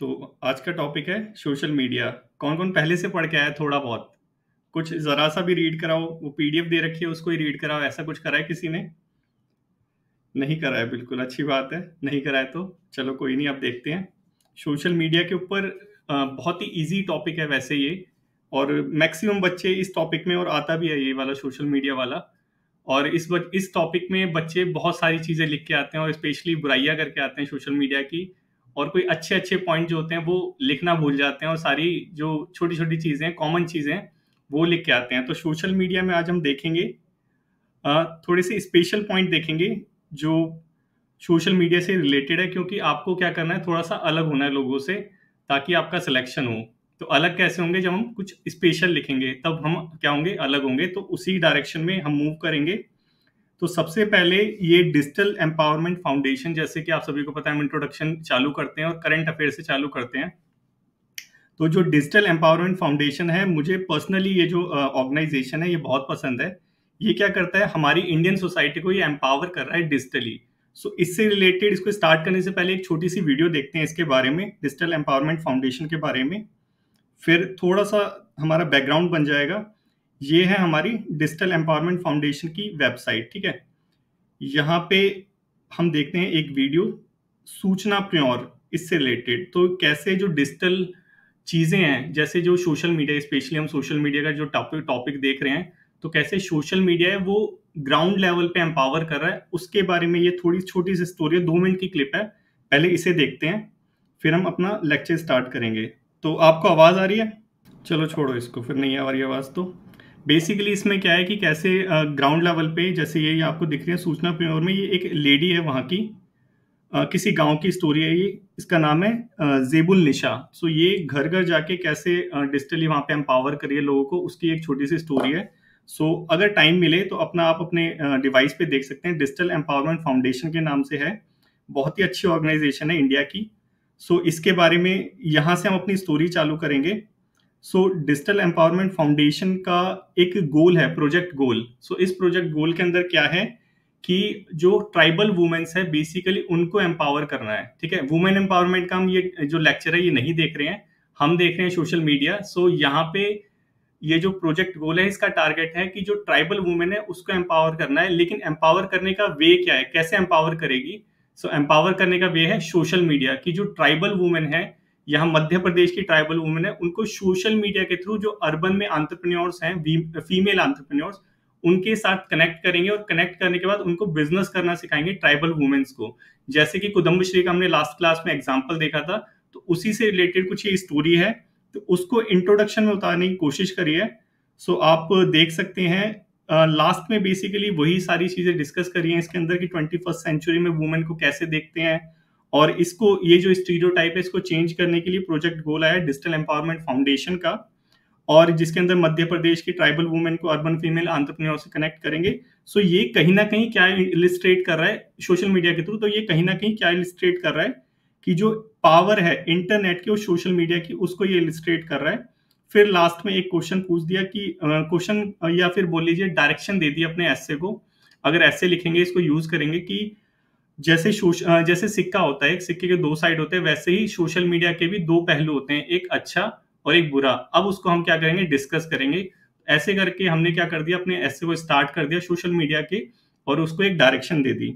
तो आज का टॉपिक है सोशल मीडिया। कौन-कौन पहले से पढ़ के आया है थोड़ा बहुत? कुछ ज़रा-सा भी रीड कराओ, वो पीडीएफ दे रखी है उसको ही रीड कराओ, ऐसा कुछ करा है किसी ने? नहीं करा है, बिल्कुल अच्छी बात है। नहीं करा है तो चलो कोई नहीं, अब देखते हैं। सोशल मीडिया के ऊपर बहुत ही ईज़ी टॉपिक है वैसे ये, और मैक्सिमम बच्चे इस टॉपिक में, और आता भी है ये वाला सोशल मीडिया वाला। और इस टॉपिक में बच्चे बहुत सारी चीज़ें लिख के आते हैं और स्पेशली बुराइयाँ करके आते हैं सोशल मीडिया की, और कोई अच्छे-अच्छे पॉइंट जो होते हैं वो लिखना भूल जाते हैं, और सारी जो छोटी-छोटी चीज़ें हैं, कॉमन चीज़ें हैं, वो लिख के आते हैं। तो सोशल मीडिया में आज हम देखेंगे थोड़े-से स्पेशल पॉइंट देखेंगे जो सोशल मीडिया से रिलेटेड है, क्योंकि आपको क्या करना है, थोड़ा-सा अलग होना है लोगों से, ताकि आपका सिलेक्शन हो। तो अलग कैसे होंगे? जब हम कुछ स्पेशल लिखेंगे, तब हम क्या होंगे? अलग होंगे। तो उसी डायरेक्शन में हम मूव करेंगे। तो सबसे पहले ये डिजिटल एम्पावरमेंट फाउंडेशन, जैसे कि आप सभी को पता है, हम इंट्रोडक्शन चालू करते हैं और करंट अफेयर से चालू करते हैं। तो जो डिजिटल एम्पावरमेंट फाउंडेशन है, मुझे पर्सनली ये जो ऑर्गेनाइजेशन है ये बहुत पसंद है। ये क्या करता है, हमारी इंडियन सोसाइटी को ये एम्पावर कर रहा है डिजिटली। सो इससे रिलेटेड, इसको स्टार्ट करने से पहले एक छोटी सी वीडियो देखते हैं इसके बारे में, डिजिटल एम्पावरमेंट फाउंडेशन के बारे में। फिर थोड़ा सा हमारा बैकग्राउंड बन जाएगा। ये है हमारी डिजिटल एम्पावरमेंट फाउंडेशन की वेबसाइट, ठीक है। यहाँ पे हम देखते हैं एक वीडियो, सूचना प्योर, इससे रिलेटेड। तो कैसे जो डिजिटल चीज़ें हैं, जैसे जो सोशल मीडिया, स्पेशली हम सोशल मीडिया का जो टॉपिक देख रहे हैं, तो कैसे सोशल मीडिया है वो ग्राउंड लेवल पे एम्पावर कर रहा है, उसके बारे में ये थोड़ी छोटी सी स्टोरी है, 2 मिनट की क्लिप है। पहले इसे देखते हैं, फिर हम अपना लेक्चर स्टार्ट करेंगे। तो आपको आवाज़ आ रही है? चलो छोड़ो इसको, फिर नहीं आ रही आवाज़ तो। बेसिकली इसमें क्या है कि कैसे ग्राउंड लेवल पे, जैसे ये आपको दिख रही है सूचना प्योर में, ये एक लेडी है वहाँ की, किसी गांव की स्टोरी है ये। इसका नाम है जेबुल निशा। सो ये घर घर जाके कैसे डिजिटली वहाँ पे एम्पावर करिए लोगों को, उसकी एक छोटी सी स्टोरी है। सो अगर टाइम मिले तो आप अपने डिवाइस पे देख सकते हैं, डिजिटल एम्पावरमेंट फाउंडेशन के नाम से है। बहुत ही अच्छी ऑर्गेनाइजेशन है इंडिया की। सो इसके बारे में यहाँ से हम अपनी स्टोरी चालू करेंगे। सो डिजिटल एम्पावरमेंट फाउंडेशन का एक गोल है, प्रोजेक्ट गोल। सो इस प्रोजेक्ट गोल के अंदर क्या है कि जो ट्राइबल वुमेन्स है, बेसिकली उनको एम्पावर करना है, ठीक है। वुमेन एम्पावरमेंट का हम ये जो लेक्चर है ये नहीं देख रहे हैं, हम देख रहे हैं सोशल मीडिया। सो यहाँ पे ये जो प्रोजेक्ट गोल है, इसका टारगेट है कि जो ट्राइबल वुमेन है उसको एम्पावर करना है। लेकिन एम्पावर करने का वे क्या है, कैसे एम्पावर करेगी? सो एम्पावर करने का वे है सोशल मीडिया की। जो ट्राइबल वुमेन है, यहाँ मध्य प्रदेश की ट्राइबल वुमेन है, उनको सोशल मीडिया के थ्रू जो अर्बन में एंटरप्रेन्योर्स हैं, फीमेल एंटरप्रेन्योर्स, उनके साथ कनेक्ट करेंगे, और कनेक्ट करने के बाद उनको बिजनेस करना सिखाएंगे ट्राइबल वुमेन्स को। जैसे कि कुदम्बश्री का हमने लास्ट क्लास में एग्जाम्पल देखा था, तो उसी से रिलेटेड कुछ ये स्टोरी है, तो उसको इंट्रोडक्शन में उतारने की कोशिश करिए। सो आप देख सकते हैं लास्ट में बेसिकली वही सारी चीजें डिस्कस करी हैं इसके अंदर, कि 21st सेंचुरी में वुमेन को कैसे देखते हैं, और इसको, ये जो स्टीरियोटाइप है, इसको चेंज करने के लिए प्रोजेक्ट गोल आया डिजिटल एम्पावरमेंट फाउंडेशन का, और जिसके अंदर मध्य प्रदेश की ट्राइबल वुमेन को अर्बन फीमेल एंटरप्रेन्योर से कनेक्ट करेंगे। सो ये कहीं ना कहीं क्या इलिस्ट्रेट कर रहा है सोशल मीडिया के थ्रू, तो ये कहीं ना कहीं क्या इलिस्ट्रेट कर रहा है कि जो पावर है इंटरनेट की और सोशल मीडिया की, उसको ये इलिस्ट्रेट कर रहा है। फिर लास्ट में एक क्वेश्चन पूछ दिया कि क्वेश्चन, या फिर बोल लीजिए डायरेक्शन दे दी अपने एस्से को। अगर एस्से लिखेंगे, इसको यूज करेंगे कि जैसे सिक्का होता है, एक सिक्के के 2 साइड होते हैं, वैसे ही सोशल मीडिया के भी 2 पहलू होते हैं, एक अच्छा और एक बुरा। अब उसको हम क्या करेंगे, डिस्कस करेंगे। ऐसे करके हमने क्या कर दिया, अपने ऐसे को स्टार्ट कर दिया सोशल मीडिया के, और उसको एक डायरेक्शन दे दी।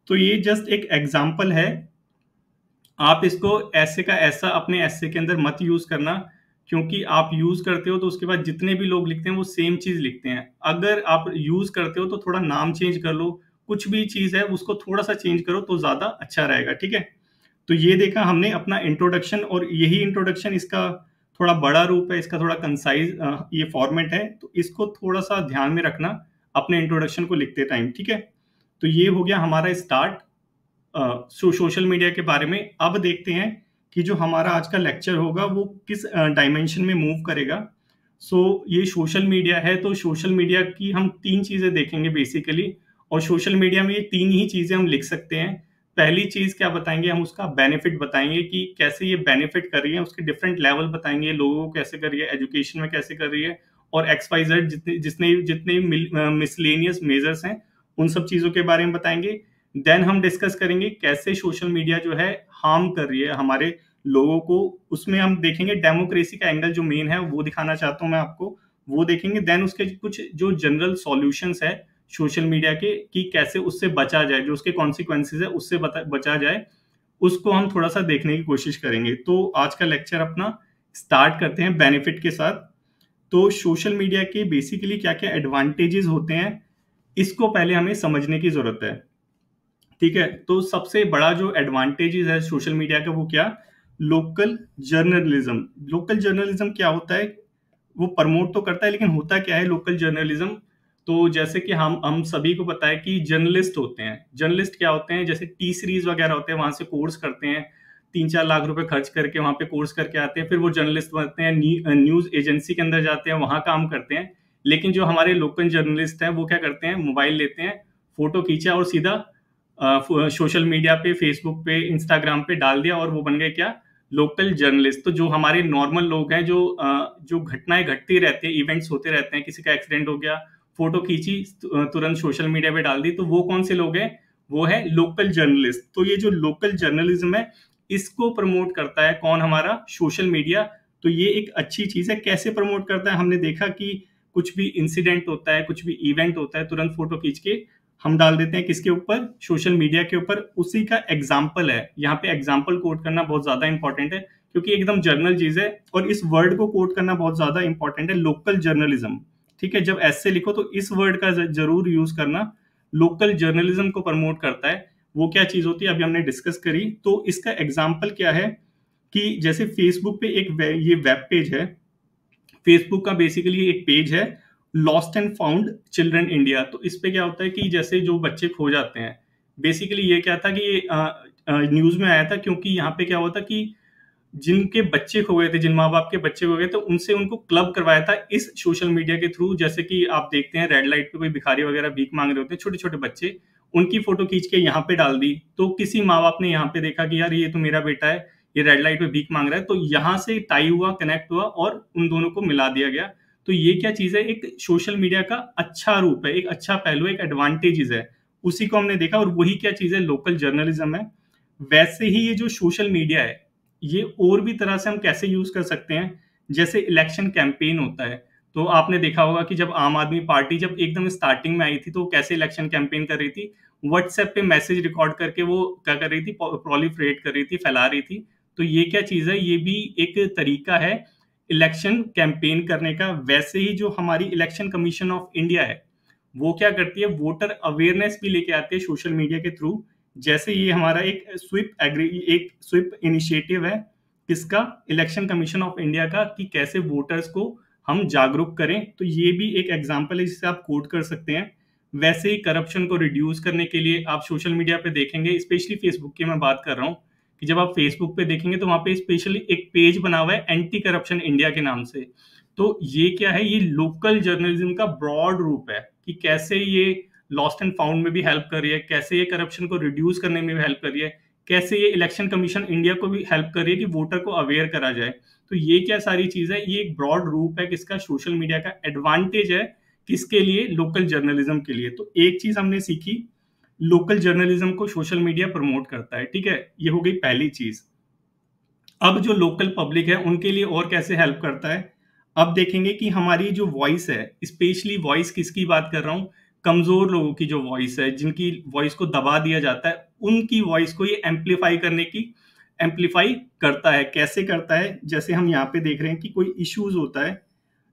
तो ये जस्ट एक एग्जाम्पल है। आप इसको ऐसे का ऐसा अपने ऐसे के अंदर मत यूज करना, क्योंकि आप यूज करते हो तो उसके बाद जितने भी लोग लिखते हैं वो सेम चीज लिखते हैं। अगर आप यूज करते हो तो थोड़ा नाम चेंज कर लो, कुछ भी चीज है उसको थोड़ा सा चेंज करो तो ज्यादा अच्छा रहेगा, ठीक है। तो ये देखा हमने अपना इंट्रोडक्शन, और यही इंट्रोडक्शन, इसका थोड़ा बड़ा रूप है, इसका थोड़ा कंसाइज ये फॉर्मेट है, तो इसको थोड़ा सा ध्यान में रखना अपने इंट्रोडक्शन को लिखते टाइम, ठीक है। तो ये हो गया हमारा स्टार्ट सोशल मीडिया के बारे में। अब देखते हैं कि जो हमारा आज का लेक्चर होगा वो किस डायमेंशन में मूव करेगा। ये सोशल मीडिया है, तो सोशल मीडिया की हम 3 चीजें देखेंगे बेसिकली, और सोशल मीडिया में ये 3 ही चीजें हम लिख सकते हैं। पहली चीज क्या बताएंगे, हम उसका बेनिफिट बताएंगे कि कैसे ये बेनिफिट कर रही है, उसके डिफरेंट लेवल बताएंगे, लोगों को कैसे कर रही है, एजुकेशन में कैसे कर रही है, और XYZ जितने जितने मिसलेनियस मेजर्स हैं, उन सब चीजों के बारे में बताएंगे। देन हम डिस्कस करेंगे कैसे सोशल मीडिया जो है हार्म कर रही है हमारे लोगों को, उसमें हम देखेंगे डेमोक्रेसी का एंगल जो मेन है वो दिखाना चाहता हूँ मैं आपको, वो देखेंगे। देन उसके कुछ जो जनरल सॉल्यूशंस है सोशल मीडिया के, कि कैसे उससे बचा जाए, जो उसके कॉन्सिक्वेंसेज है उससे बचा जाए, उसको हम थोड़ा सा देखने की कोशिश करेंगे। तो आज का लेक्चर अपना स्टार्ट करते हैं बेनिफिट के साथ। तो सोशल मीडिया के बेसिकली क्या क्या एडवांटेजेस होते हैं, इसको पहले हमें समझने की जरूरत है। ठीक है, तो सबसे बड़ा जो एडवांटेजेस है सोशल मीडिया का वो क्या, लोकल जर्नलिज्म। लोकल जर्नलिज्म क्या होता है, वो प्रमोट तो करता है, लेकिन होता क्या है लोकल जर्नलिज्म। तो जैसे कि हम सभी को पता है कि जर्नलिस्ट होते हैं। जर्नलिस्ट क्या होते हैं, जैसे टी सीरीज वगैरह होते हैं, वहां से कोर्स करते हैं, 3-4 लाख रुपए खर्च करके वहां पे कोर्स करके आते हैं, फिर वो जर्नलिस्ट बनते हैं, न्यूज एजेंसी के अंदर जाते हैं, वहां काम करते हैं। लेकिन जो हमारे लोकल जर्नलिस्ट हैं वो क्या करते हैं, मोबाइल लेते हैं, फोटो खींचा और सीधा सोशल मीडिया पे, फेसबुक पे, इंस्टाग्राम पे डाल दिया, और वो बन गए क्या, लोकल जर्नलिस्ट। तो जो हमारे नॉर्मल लोग हैं, जो घटनाएं घटती रहती है, इवेंट्स होते रहते हैं, किसी का एक्सीडेंट हो गया, फोटो खींची, तुरंत सोशल मीडिया पे डाल दी, तो वो कौन से लोग हैं, वो है लोकल जर्नलिस्ट। तो ये जो लोकल जर्नलिज्म है, इसको प्रमोट करता है कौन, हमारा सोशल मीडिया। तो ये एक अच्छी चीज है। कैसे प्रमोट करता है, हमने देखा कि कुछ भी इंसिडेंट होता है, कुछ भी इवेंट होता है, तुरंत फोटो खींच के हम डाल देते हैं, किसके ऊपर, सोशल मीडिया के ऊपर। उसी का एग्जाम्पल है, यहाँ पे एग्जाम्पल कोट करना बहुत ज्यादा इंपॉर्टेंट है, क्योंकि एकदम जर्नल चीज है, और इस वर्ड को कोट करना बहुत ज्यादा इंपॉर्टेंट है, लोकल जर्नलिज्म। ठीक है, जब ऐसे लिखो तो इस वर्ड का जरूर यूज करना, लोकल जर्नलिज्म को प्रमोट करता है। वो क्या चीज होती है अभी हमने डिस्कस करी। तो इसका एग्जाम्पल क्या है, कि जैसे फेसबुक पे ये वेब पेज है, फेसबुक का बेसिकली एक पेज है, lost and found children India. तो इस पे क्या होता है कि जैसे जो बच्चे खो जाते हैं, बेसिकली ये क्या था कि न्यूज में आया था, क्योंकि यहाँ पे क्या हुआ था कि जिनके बच्चे खो गए थे, जिन माँ बाप के बच्चे खो गए थे, उनसे उनको क्लब करवाया था इस सोशल मीडिया के थ्रू। जैसे कि आप देखते हैं रेड लाइट पे कोई भिखारी वगैरह भीख मांग रहे होते हैं, छोटे छोटे बच्चे, उनकी फोटो खींच के यहाँ पे डाल दी। तो किसी माँ बाप ने यहाँ पे देखा कि यार ये तो मेरा बेटा है, ये रेड लाइट पे भीख मांग रहा है, तो यहाँ से टाई हुआ, कनेक्ट हुआ, और उन दोनों को मिला दिया गया। तो ये क्या चीज है, एक सोशल मीडिया का अच्छा रूप है, एक अच्छा पहलू, एक एडवांटेजेस है, उसी को हमने देखा। और वही क्या चीज है, लोकल जर्नलिज्म है। वैसे ही ये जो सोशल मीडिया है, ये और भी तरह से हम कैसे यूज कर सकते हैं, जैसे इलेक्शन कैंपेन होता है। तो आपने देखा होगा कि जब आम आदमी पार्टी जब एकदम स्टार्टिंग में आई थी, तो वो कैसे इलेक्शन कैंपेन कर रही थी, व्हाट्सएप पे मैसेज रिकॉर्ड करके वो क्या कर रही थी, प्रोलिफरेट कर रही थी, फैला रही थी। तो ये क्या चीज है, ये भी एक तरीका है इलेक्शन कैंपेन करने का। वैसे ही जो हमारी इलेक्शन कमीशन ऑफ इंडिया है, वो क्या करती है, वोटर अवेयरनेस भी लेके आती है सोशल मीडिया के थ्रू। जैसे ये हमारा एक स्विप इनिशिएटिव है, किसका, इलेक्शन कमीशन ऑफ इंडिया का, कि कैसे वोटर्स को हम जागरूक करें। तो ये भी एक एग्जांपल है जिसे आप कोट कर सकते हैं। वैसे ही करप्शन को रिड्यूस करने के लिए आप सोशल मीडिया पे देखेंगे, स्पेशली फेसबुक की मैं बात कर रहा हूँ, कि जब आप फेसबुक पे देखेंगे तो वहां पे स्पेशली एक पेज बना हुआ है एंटी करप्शन इंडिया के नाम से। तो ये क्या है, ये लोकल जर्नलिज्म का ब्रॉड रूप है, कि कैसे ये लॉस्ट एंड फाउंड में भी हेल्प कर रही है, कैसे ये करप्शन को रिड्यूस करने में भी हेल्प कर रही है, कैसे ये इलेक्शन कमीशन इंडिया को भी हेल्प कर रही है कि वोटर को अवेयर करा जाए। तो ये क्या सारी चीज है, ये एक ब्रॉड रूप है किसका, सोशल मीडिया का। एडवांटेज है किसके लिए, लोकल जर्नलिज्म के लिए। तो एक चीज हमने सीखी, लोकल जर्नलिज्म को सोशल मीडिया प्रमोट करता है। ठीक है, ये हो गई पहली चीज। अब जो लोकल पब्लिक है उनके लिए और कैसे हेल्प करता है, अब देखेंगे कि हमारी जो वॉइस है, स्पेशली वॉइस किसकी बात कर रहा हूं, कमजोर लोगों की जो वॉइस है, जिनकी वॉइस को दबा दिया जाता है, उनकी वॉइस को ये एम्पलीफाई करता है। कैसे करता है, जैसे हम यहाँ पे देख रहे हैं कि कोई इश्यूज होता है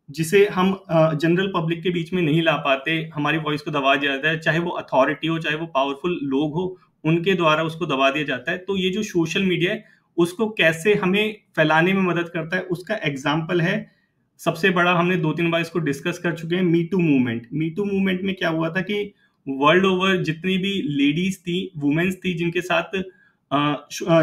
जिसे हम जनरल पब्लिक के बीच में नहीं ला पाते, हमारी वॉइस को दबा दिया जाता है, चाहे वो अथॉरिटी हो, चाहे वो पावरफुल लोग हो, उनके द्वारा उसको दबा दिया जाता है। तो ये जो सोशल मीडिया है, उसको कैसे हमें फैलाने में मदद करता है, उसका एग्जाम्पल है, सबसे बड़ा, हमने 2-3 बार इसको डिस्कस कर चुके हैं, me too movement. Me too movement में क्या हुआ था कि वर्ल्ड ओवर जितनी भी लेडीज थी, वुमेन्स थी, जिनके साथ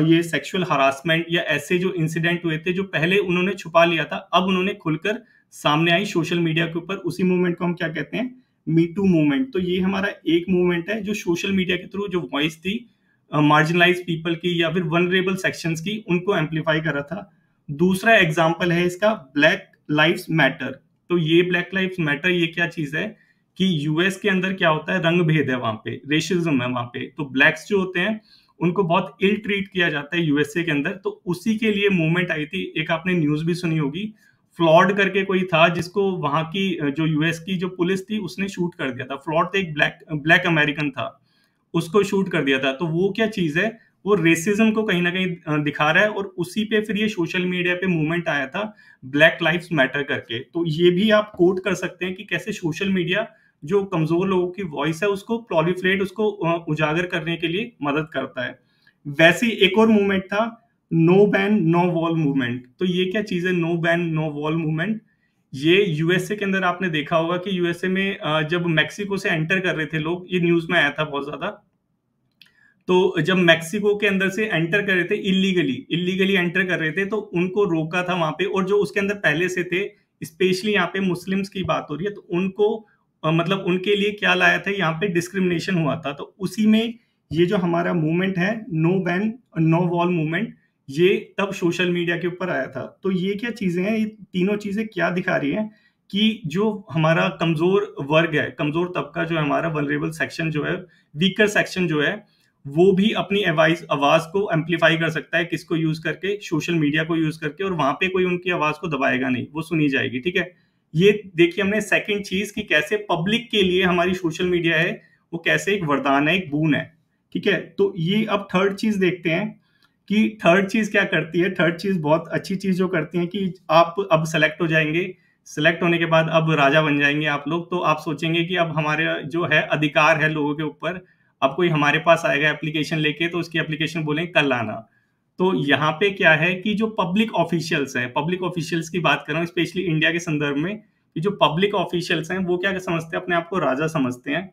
ये सेक्सुअल हरासमेंट या ऐसे जो इंसिडेंट हुए थे, जो पहले उन्होंने छुपा लिया था, अब उन्होंने खुलकर सामने आई सोशल मीडिया के ऊपर। उसी मूवमेंट को हम क्या कहते हैं, मी टू मूवमेंट। तो ये हमारा एक मूवमेंट है जो सोशल मीडिया के थ्रू जो वॉइस थी मार्जिनलाइज पीपल की या फिर वनरेबल सेक्शंस की, उनको एम्पलीफाई कर रहा था। दूसरा एग्जाम्पल है इसका, ब्लैक लाइव्स मैटर। तो ये ब्लैक लाइव्स मैटर, ये क्या चीज है कि यूएस के अंदर क्या होता है, रंग भेद है, वहां पे रेशिज्म है वहां पे। तो ब्लैक्स जो होते हैं उनको बहुत इल ट्रीट किया जाता है यूएसए के अंदर। तो उसी के लिए मूवमेंट आई थी। एक आपने न्यूज़ भी सुनी होगी, फ्लॉड करके कोई था जिसको वहाँ की जो यूएस की जो पुलिस थी उसने शूट कर दिया था। फ्लॉड तो एक ब्लैक ब्लैक अमेरिकन था, उसको शूट कर दिया था। तो वो क्या चीज़ है, वो रेसिज्म को कहीं न कहीं दिखा रहा है, और उसी पे फिर ये सोशल मीडिया पे मूवमेंट आया था ब्लैक लाइव्स मैटर करके। तो ये भी आप कोट कर सकते हैं कि कैसे सोशल मीडिया जो कमज़ोर लोगों की वॉइस है उसको प्रोलिफरेट, उसको उजागर करने के लिए मदद करता है। वैसे ही एक और मूवमेंट था, no ban no wall movement. तो ये क्या चीज़ है, no ban no wall movement? ये यूएसए के अंदर आपने देखा होगा कि यूएसए में जब मेक्सिको से एंटर कर रहे थे लोग, ये न्यूज़ में आया था बहुत ज़्यादा। तो जब मेक्सिको के अंदर से एंटर कर रहे थे इल्लीगली इल्लीगली एंटर कर रहे थे, तो उनको रोका था वहां पे। और जो उसके अंदर पहले से थे, स्पेशली यहाँ पे मुस्लिम्स की बात हो रही है, तो उनको मतलब उनके लिए क्या लाया था, यहाँ पे डिस्क्रिमिनेशन हुआ था। तो उसी में ये जो हमारा मूवमेंट है, no ban no wall movement, ये तब सोशल मीडिया के ऊपर आया था। तो ये क्या चीजें हैं, ये तीनों चीजें क्या दिखा रही हैं कि जो हमारा कमजोर वर्ग है, कमजोर तबका जो है, हमारा वल्नरेबल सेक्शन जो है, वीकर सेक्शन जो है, वो भी अपनी आवाज को एम्पलीफाई कर सकता है। किसको यूज करके, सोशल मीडिया को यूज करके। और वहां पे कोई उनकी आवाज को दबाएगा नहीं, वो सुनी जाएगी। ठीक है, ये देखिए हमने सेकंड चीज कि कैसे पब्लिक के लिए हमारी सोशल मीडिया है, वो कैसे एक वरदान है, एक बून है। ठीक है, तो ये अब थर्ड चीज देखते हैं कि थर्ड चीज क्या करती है। थर्ड चीज बहुत अच्छी चीज जो करती है कि आप अब सेलेक्ट हो जाएंगे, सेलेक्ट होने के बाद अब राजा बन जाएंगे आप लोग। तो आप सोचेंगे कि अब हमारे जो है अधिकार है लोगों के ऊपर। अब कोई हमारे पास आएगा एप्लीकेशन लेके, तो उसकी एप्लीकेशन बोलेंगे कल आना। तो यहाँ पे क्या है कि जो पब्लिक ऑफिशियल्स हैं, पब्लिक ऑफिशियल्स की बात कर रहा हूँ स्पेशली इंडिया के संदर्भ में, कि जो पब्लिक ऑफिशियल्स हैं वो क्या समझते हैं, अपने आप को राजा समझते हैं।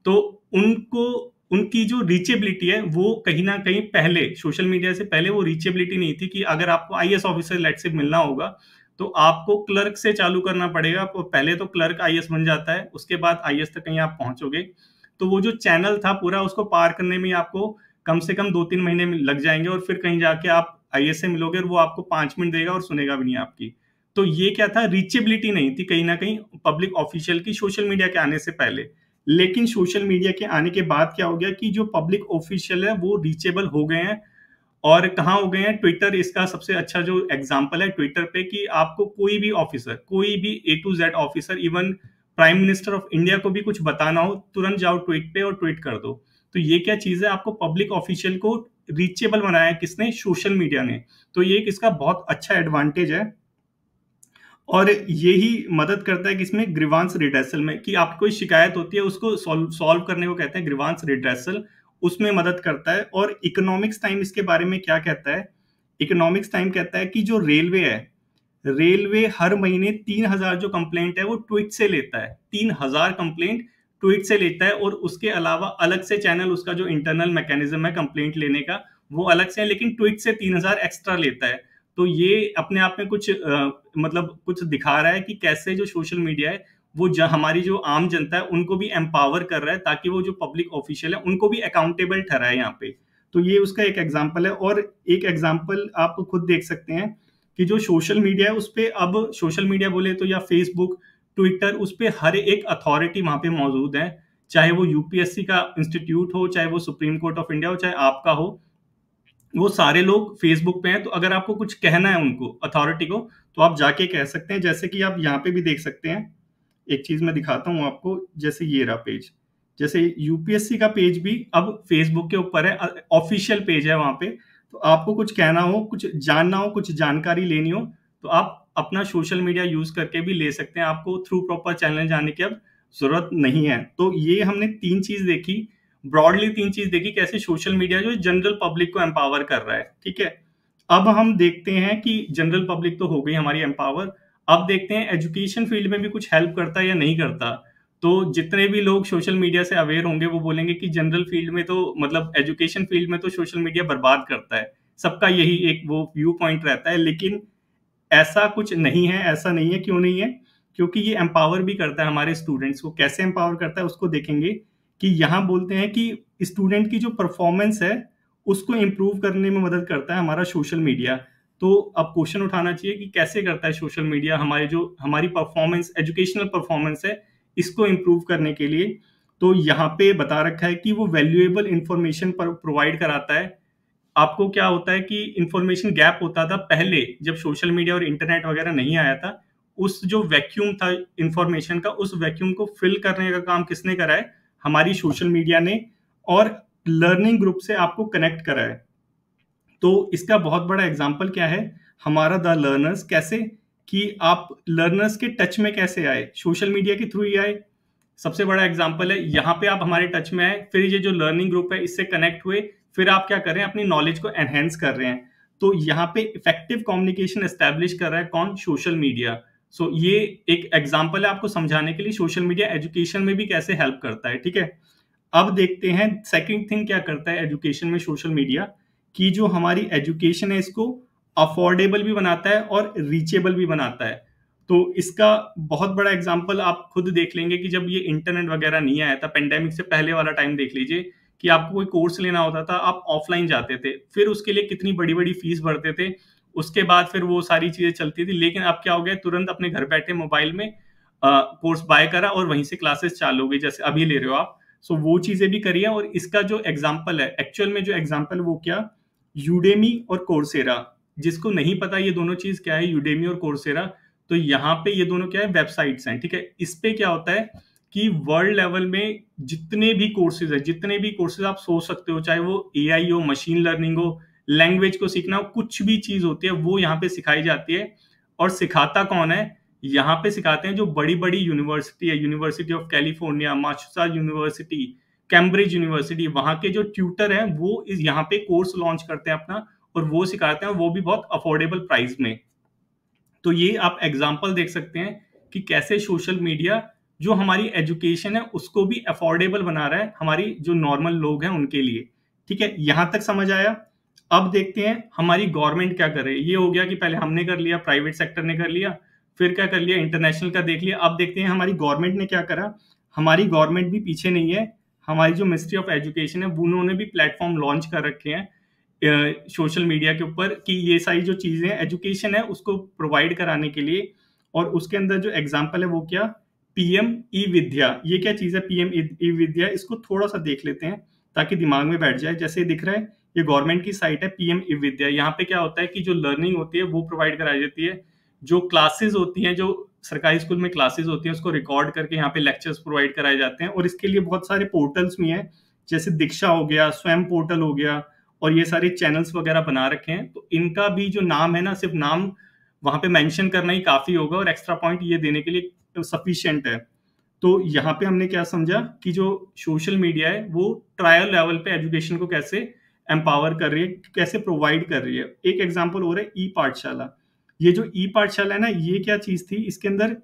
तो उनको, उनकी जो रीचेबिलिटी है वो कहीं ना कहीं पहले, सोशल मीडिया से पहले वो रीचेबिलिटी नहीं थी। कि अगर आपको आईएएस ऑफिसर लेट से मिलना होगा, तो आपको क्लर्क से चालू करना पड़ेगा। तो पहले तो क्लर्क आईएएस बन जाता है, उसके बाद आईएएस तक कहीं आप पहुंचोगे। तो वो जो चैनल था पूरा, उसको पार करने में आपको कम से कम 2-3 महीने लग जाएंगे, और फिर कहीं जाके आप आईएएस से मिलोगे और वो आपको 5 मिनट देगा और सुनेगा भी नहीं आपकी। तो ये क्या था, रीचेबिलिटी नहीं थी कहीं ना कहीं पब्लिक ऑफिशियल की सोशल मीडिया के आने से पहले। लेकिन सोशल मीडिया के आने के बाद क्या हो गया कि जो पब्लिक ऑफिशियल है वो रीचेबल हो गए हैं। और कहाँ हो गए हैं, ट्विटर इसका सबसे अच्छा जो एग्जांपल है ट्विटर पे, कि आपको कोई भी ऑफिसर, कोई भी A to Z officer, even prime minister of India को भी कुछ बताना हो, तुरंत जाओ ट्वीट पे और ट्वीट कर दो। तो ये क्या चीज है, आपको पब्लिक ऑफिशियल को रीचेबल बनाया किसने, सोशल मीडिया ने। तो ये एक इसका बहुत अच्छा एडवांटेज है। और यही मदद करता है कि इसमें ग्रीवांस रिड्रेसल में, कि आपको कोई शिकायत होती है उसको सॉल्व करने को कहते हैं ग्रीवांस रिड्रेसल, उसमें मदद करता है। और इकोनॉमिक्स टाइम इसके बारे में क्या कहता है, इकोनॉमिक्स टाइम कहता है कि जो रेलवे है, रेलवे हर महीने 3,000 जो कंप्लेंट है वो ट्वीट से लेता है। 3,000 कंप्लेंट ट्वीट से लेता है, और उसके अलावा अलग से चैनल, उसका जो इंटरनल मैकेनिज्म है कंप्लेंट लेने का वो अलग से है, लेकिन ट्वीट से 3,000 एक्स्ट्रा लेता है। तो ये अपने आप में कुछ मतलब कुछ दिखा रहा है कि कैसे जो सोशल मीडिया है वो हमारी जो आम जनता है उनको भी एम्पावर कर रहा है, ताकि वो जो पब्लिक ऑफिशियल है उनको भी अकाउंटेबल ठहराए यहाँ पे। तो ये उसका एक एग्जाम्पल है। और एक एग्जाम्पल आप खुद देख सकते हैं कि जो सोशल मीडिया है उस पर, अब सोशल मीडिया बोले तो या फेसबुक, ट्विटर, उस पर हर एक अथॉरिटी वहां पे मौजूद है। चाहे वो यूपीएससी का इंस्टीट्यूट हो, चाहे वो सुप्रीम कोर्ट ऑफ इंडिया हो, चाहे आपका हो, वो सारे लोग फेसबुक पे हैं। तो अगर आपको कुछ कहना है उनको, अथॉरिटी को, तो आप जाके कह सकते हैं। जैसे कि आप यहाँ पे भी देख सकते हैं, एक चीज मैं दिखाता हूँ आपको। जैसे ये रहा पेज, जैसे यूपीएससी का पेज भी अब फेसबुक के ऊपर है, ऑफिशियल पेज है वहां पे। तो आपको कुछ कहना हो, कुछ जानना हो, कुछ जानकारी लेनी हो, तो आप अपना सोशल मीडिया यूज करके भी ले सकते हैं। आपको थ्रू प्रॉपर चैनल जाने की अब जरूरत नहीं है। तो ये हमने तीन चीज देखी, ब्रॉडली तीन चीज देखी, कैसे सोशल मीडिया जो जनरल पब्लिक को एम्पावर कर रहा है। ठीक है, अब हम देखते हैं कि जनरल पब्लिक तो हो गई हमारी एम्पावर। अब देखते हैं एजुकेशन फील्ड में भी कुछ हेल्प करता है या नहीं करता। तो जितने भी लोग सोशल मीडिया से अवेयर होंगे वो बोलेंगे कि जनरल फील्ड में तो, मतलब एजुकेशन फील्ड में तो सोशल मीडिया बर्बाद करता है। सबका यही एक वो व्यू पॉइंट रहता है। लेकिन ऐसा कुछ नहीं है, ऐसा नहीं है। क्यों नहीं है? क्योंकि ये एम्पावर भी करता है हमारे स्टूडेंट्स को। कैसे एम्पावर करता है उसको देखेंगे। कि यहाँ बोलते हैं कि स्टूडेंट की जो परफॉर्मेंस है उसको इम्प्रूव करने में मदद करता है हमारा सोशल मीडिया। तो अब क्वेश्चन उठाना चाहिए कि कैसे करता है सोशल मीडिया हमारी जो हमारी परफॉर्मेंस, एजुकेशनल परफॉर्मेंस है, इसको इम्प्रूव करने के लिए। तो यहाँ पे बता रखा है कि वो वैल्यूएबल इंफॉर्मेशन पर प्रोवाइड कराता है। आपको क्या होता है कि इंफॉर्मेशन गैप होता था पहले, जब सोशल मीडिया और इंटरनेट वगैरह नहीं आया था। उस जो वैक्यूम था इंफॉर्मेशन का, उस वैक्यूम को फिल करने का काम किसने करा है? हमारी सोशल मीडिया ने, और लर्निंग ग्रुप से आपको कनेक्ट करा है। तो इसका बहुत बड़ा एग्जाम्पल क्या है? हमारा द लर्नर्स। कैसे कि आप लर्नर्स के टच में कैसे आए? सोशल मीडिया के थ्रू ही आए। सबसे बड़ा एग्जाम्पल है, यहाँ पे आप हमारे टच में आए, फिर ये जो लर्निंग ग्रुप है इससे कनेक्ट हुए, फिर आप क्या कर रहे हैं? अपनी नॉलेज को एनहेंस कर रहे हैं। तो यहाँ पे इफेक्टिव कम्युनिकेशन एस्टेब्लिश कर रहा है कौन? Social media. सो ये एक एग्जाम्पल है आपको समझाने के लिए सोशल मीडिया एजुकेशन में भी कैसे हेल्प करता है। ठीक है, अब देखते हैं सेकंड थिंग क्या करता है एजुकेशन में सोशल मीडिया, कि जो हमारी एजुकेशन है इसको अफोर्डेबल भी बनाता है और रीचेबल भी बनाता है। तो इसका बहुत बड़ा एग्जांपल आप खुद देख लेंगे कि जब ये इंटरनेट वगैरह नहीं आया था, पेंडेमिक से पहले वाला टाइम देख लीजिए, कि आपको कोई कोर्स लेना होता था, आप ऑफलाइन जाते थे, फिर उसके लिए कितनी बड़ी बड़ी फीस भरते थे, उसके बाद फिर वो सारी चीजें चलती थी। लेकिन अब क्या हो गया, तुरंत अपने घर बैठे मोबाइल में कोर्स बाय करा और वहीं से क्लासेस चालू हो गई, जैसे अभी ले रहे हो आप। सो वो चीजें भी करिए। और इसका जो एग्जाम्पल है, एक्चुअल में जो एग्जाम्पल वो क्या, यूडेमी और कोर्सेरा। जिसको नहीं पता ये दोनों चीज क्या है, यूडेमी और कोर्सेरा, तो यहाँ पे ये दोनों क्या है, वेबसाइट्स हैं। ठीक है, इस पे क्या होता है कि वर्ल्ड लेवल में जितने भी कोर्सेज है, जितने भी कोर्सेज आप सोच सकते हो, चाहे वो एआई हो, मशीन लर्निंग हो, लैंग्वेज को सीखना हो, कुछ भी चीज होती है वो यहाँ पे सिखाई जाती है। और सिखाता कौन है? यहाँ पे सिखाते हैं जो बड़ी बड़ी यूनिवर्सिटी है, university of California, Massachusetts university, Cambridge university, वहां के जो ट्यूटर हैं वो इस यहाँ पे कोर्स लॉन्च करते हैं अपना, और वो सिखाते हैं, वो भी बहुत अफोर्डेबल प्राइस में। तो ये आप एग्जाम्पल देख सकते हैं कि कैसे सोशल मीडिया जो हमारी एजुकेशन है उसको भी अफोर्डेबल बना रहा है, हमारी जो नॉर्मल लोग हैं उनके लिए। ठीक है, यहां तक समझ आया? अब देखते हैं हमारी गवर्नमेंट क्या कर रही है। ये हो गया कि पहले हमने कर लिया, प्राइवेट सेक्टर ने कर लिया, फिर क्या कर लिया, इंटरनेशनल का देख लिया। अब देखते हैं हमारी गवर्नमेंट ने क्या करा। हमारी गवर्नमेंट भी पीछे नहीं है। हमारी जो मिनिस्ट्री ऑफ एजुकेशन है उन्होंने भी प्लेटफॉर्म लॉन्च कर रखे हैं सोशल मीडिया के ऊपर, कि ये सारी जो चीजें एजुकेशन है उसको प्रोवाइड कराने के लिए। और उसके अंदर जो एग्जांपल है वो क्या, पीएम ई विद्या। ये क्या चीज है पीएम ई विद्या? इसको थोड़ा सा देख लेते हैं ताकि दिमाग में बैठ जाए। जैसे दिख रहा है, ये गवर्नमेंट की साइट है पीएम ई विद्या। यहाँ पे क्या होता है कि जो लर्निंग होती है वो प्रोवाइड कराई जाती है, जो क्लासेस होती हैं, जो सरकारी स्कूल में क्लासेस होती हैं उसको रिकॉर्ड करके यहाँ पे लेक्चर्स प्रोवाइड कराए जाते हैं। और इसके लिए बहुत सारे पोर्टल्स भी हैं, जैसे दीक्षा हो गया, स्वयं पोर्टल हो गया, और ये सारे चैनल्स वगैरह बना रखे हैं। तो इनका भी जो नाम है ना, सिर्फ नाम वहां पे मेंशन करना ही काफी होगा, और एक्स्ट्रा पॉइंट ये देने के लिए सफिशिएंट है। तो यहाँ पे हमने क्या समझा कि जो सोशल मीडिया है वो ट्रायल लेवल पे एजुकेशन को कैसे एम्पावर कर रही है, कैसे प्रोवाइड कर रही है। एक एग्जांपल हो रहा है ई पाठशाला। ये जो ई पाठशाला है ना, ये क्या चीज थी, इसके अंदर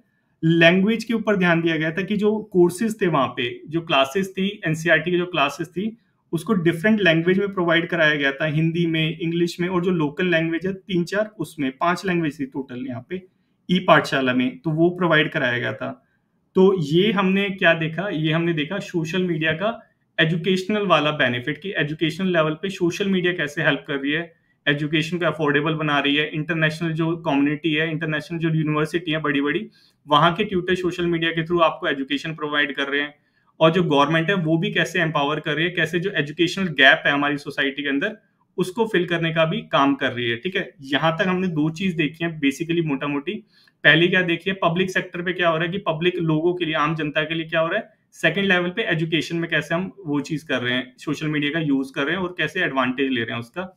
लैंग्वेज के ऊपर ध्यान दिया गया था कि जो कोर्सेज थे वहां पे, जो क्लासेस थी, एनसीईआरटी की जो क्लासेस थी, उसको डिफरेंट लैंग्वेज में प्रोवाइड कराया गया था, हिंदी में, इंग्लिश में, और जो लोकल लैंग्वेज है 3-4, उसमें 5 लैंग्वेज थी टोटल यहाँ पे ई पाठशाला में, तो वो प्रोवाइड कराया गया था। तो ये हमने क्या देखा, ये हमने देखा सोशल मीडिया का एजुकेशनल वाला बेनिफिट, कि एजुकेशनल लेवल पे सोशल मीडिया कैसे हेल्प कर रही है, एजुकेशन को अफोर्डेबल बना रही है। इंटरनेशनल जो कम्युनिटी है, इंटरनेशनल जो यूनिवर्सिटी है बड़ी बड़ी, वहां के ट्यूटर सोशल मीडिया के थ्रू आपको एजुकेशन प्रोवाइड कर रहे हैं। और जो गवर्नमेंट है वो भी कैसे एम्पावर कर रही है, कैसे जो एजुकेशनल गैप है हमारी सोसाइटी के अंदर उसको फिल करने का भी काम कर रही है। ठीक है, यहां तक हमने 2 चीज देखी है बेसिकली, मोटा मोटी। पहली क्या देखिए, पब्लिक सेक्टर पे क्या हो रहा है, कि पब्लिक लोगों के लिए, आम जनता के लिए क्या हो रहा है। सेकंड लेवल पे एजुकेशन में कैसे हम वो चीज कर रहे हैं, सोशल मीडिया का यूज कर रहे हैं और कैसे एडवांटेज ले रहे हैं उसका।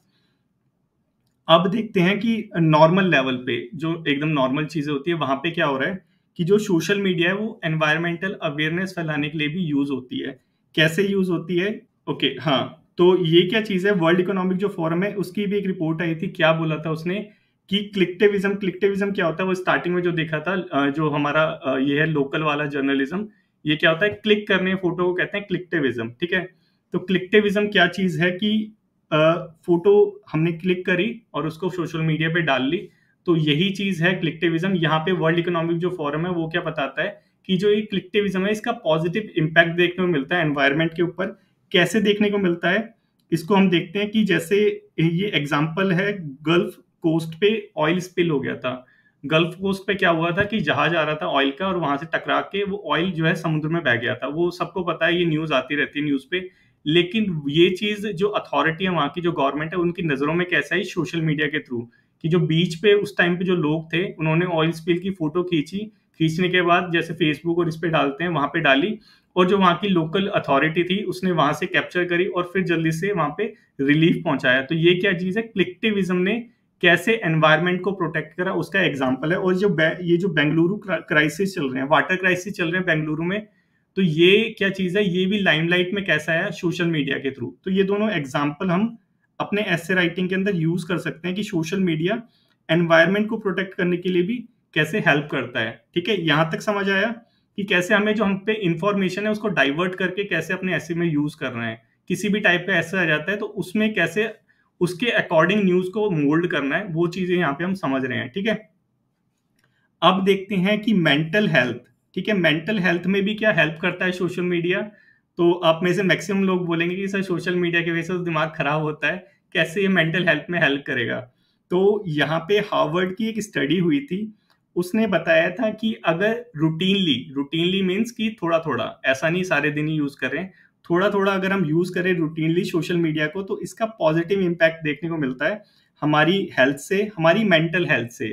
अब देखते हैं कि नॉर्मल लेवल पे जो एकदम नॉर्मल चीजें होती है वहां पे क्या हो रहा है, कि जो सोशल मीडिया है वो एनवायरमेंटल अवेयरनेस फैलाने के लिए भी यूज होती है। कैसे यूज होती है? ओके, हाँ। तो ये क्या चीज है, वर्ल्ड इकोनॉमिक जो फोरम है उसकी भी एक रिपोर्ट आई थी। क्या बोला था उसने कि क्लिकटिविज्म, क्लिकटिविज्म क्या होता है, वो स्टार्टिंग में जो देखा था, जो हमारा ये है लोकल वाला जर्नलिज्म, ये क्या होता है, क्लिक करने फोटो को कहते हैं क्लिकटिविज्म। ठीक है, तो क्लिकटिविज्म क्या चीज है कि फोटो हमने क्लिक करी और उसको सोशल मीडिया पे डाल ली, तो यही चीज है क्लिकटिविज्म। यहाँ पे वर्ल्ड इकोनॉमिक जो फोरम है वो क्या बताता है कि जो ये क्लिकटिविज्म है इसका पॉजिटिव इंपैक्ट देखने को मिलता है एनवायरनमेंट के ऊपर। कैसे देखने को मिलता है, इसको हम देखते हैं कि जैसे ये एग्जांपल है, गल्फ कोस्ट पे ऑयल स्पिल हो गया था। गल्फ कोस्ट पे क्या हुआ था कि जहाज आ रहा था ऑयल का और वहां से टकरा के वो ऑयल जो है समुद्र में बह गया था। वो सबको पता है, ये न्यूज आती रहती है न्यूज पे। लेकिन ये चीज जो अथॉरिटी है वहां की, जो गवर्नमेंट है, उनकी नजरों में कैसा है, सोशल मीडिया के थ्रू, कि जो बीच पे उस टाइम पे जो लोग थे उन्होंने ऑयल स्पिल की फोटो खींची। खींचने के बाद जैसे फेसबुक और इस पे डालते हैं, वहां पे डाली, और जो वहां की लोकल अथॉरिटी थी उसने वहां से कैप्चर करी और फिर जल्दी से वहां पे रिलीफ पहुंचाया। तो ये क्या चीज है, क्लिकटिविज्म ने कैसे एनवायरनमेंट को प्रोटेक्ट करा, उसका एग्जाम्पल है। और ये जो बेंगलुरु क्राइसिस चल रहे हैं, वाटर क्राइसिस चल रहे हैं बेंगलुरु में, तो ये क्या चीज है, ये भी लाइमलाइट में कैसा है, सोशल मीडिया के थ्रू। तो ये दोनों एग्जाम्पल हम अपने ऐसे राइटिंग के अंदर यूज कर सकते हैं कि सोशल मीडिया एनवायरनमेंट को प्रोटेक्ट करने के लिए भी कैसे हेल्प करता है। ठीक है, यहां तक समझ आया कि कैसे हमें जो हम पे इंफॉर्मेशन है उसको डाइवर्ट करके कैसे अपने ऐसे में यूज कर रहे हैं। किसी भी टाइप पे ऐसा आ जाता है तो उसमें कैसे उसके अकॉर्डिंग न्यूज को मोल्ड करना है, वो चीजें यहाँ पे हम समझ रहे हैं। ठीक है, अब देखते हैं कि मेंटल हेल्थ। ठीक है, मेंटल हेल्थ में भी क्या हेल्प करता है सोशल मीडिया। तो आप में से मैक्सिमम लोग बोलेंगे कि सर सोशल मीडिया की वजह से तो दिमाग खराब होता है, कैसे ये मेंटल हेल्थ में हेल्प करेगा। तो यहाँ पे हार्वर्ड की एक स्टडी हुई थी, उसने बताया था कि अगर रूटीनली, रूटीनली मीन्स कि थोड़ा थोड़ा, ऐसा नहीं सारे दिन ही यूज करें, थोड़ा थोड़ा अगर हम यूज करें रूटीनली सोशल मीडिया को, तो इसका पॉजिटिव इम्पैक्ट देखने को मिलता है हमारी हेल्थ से, हमारी मेंटल हेल्थ से।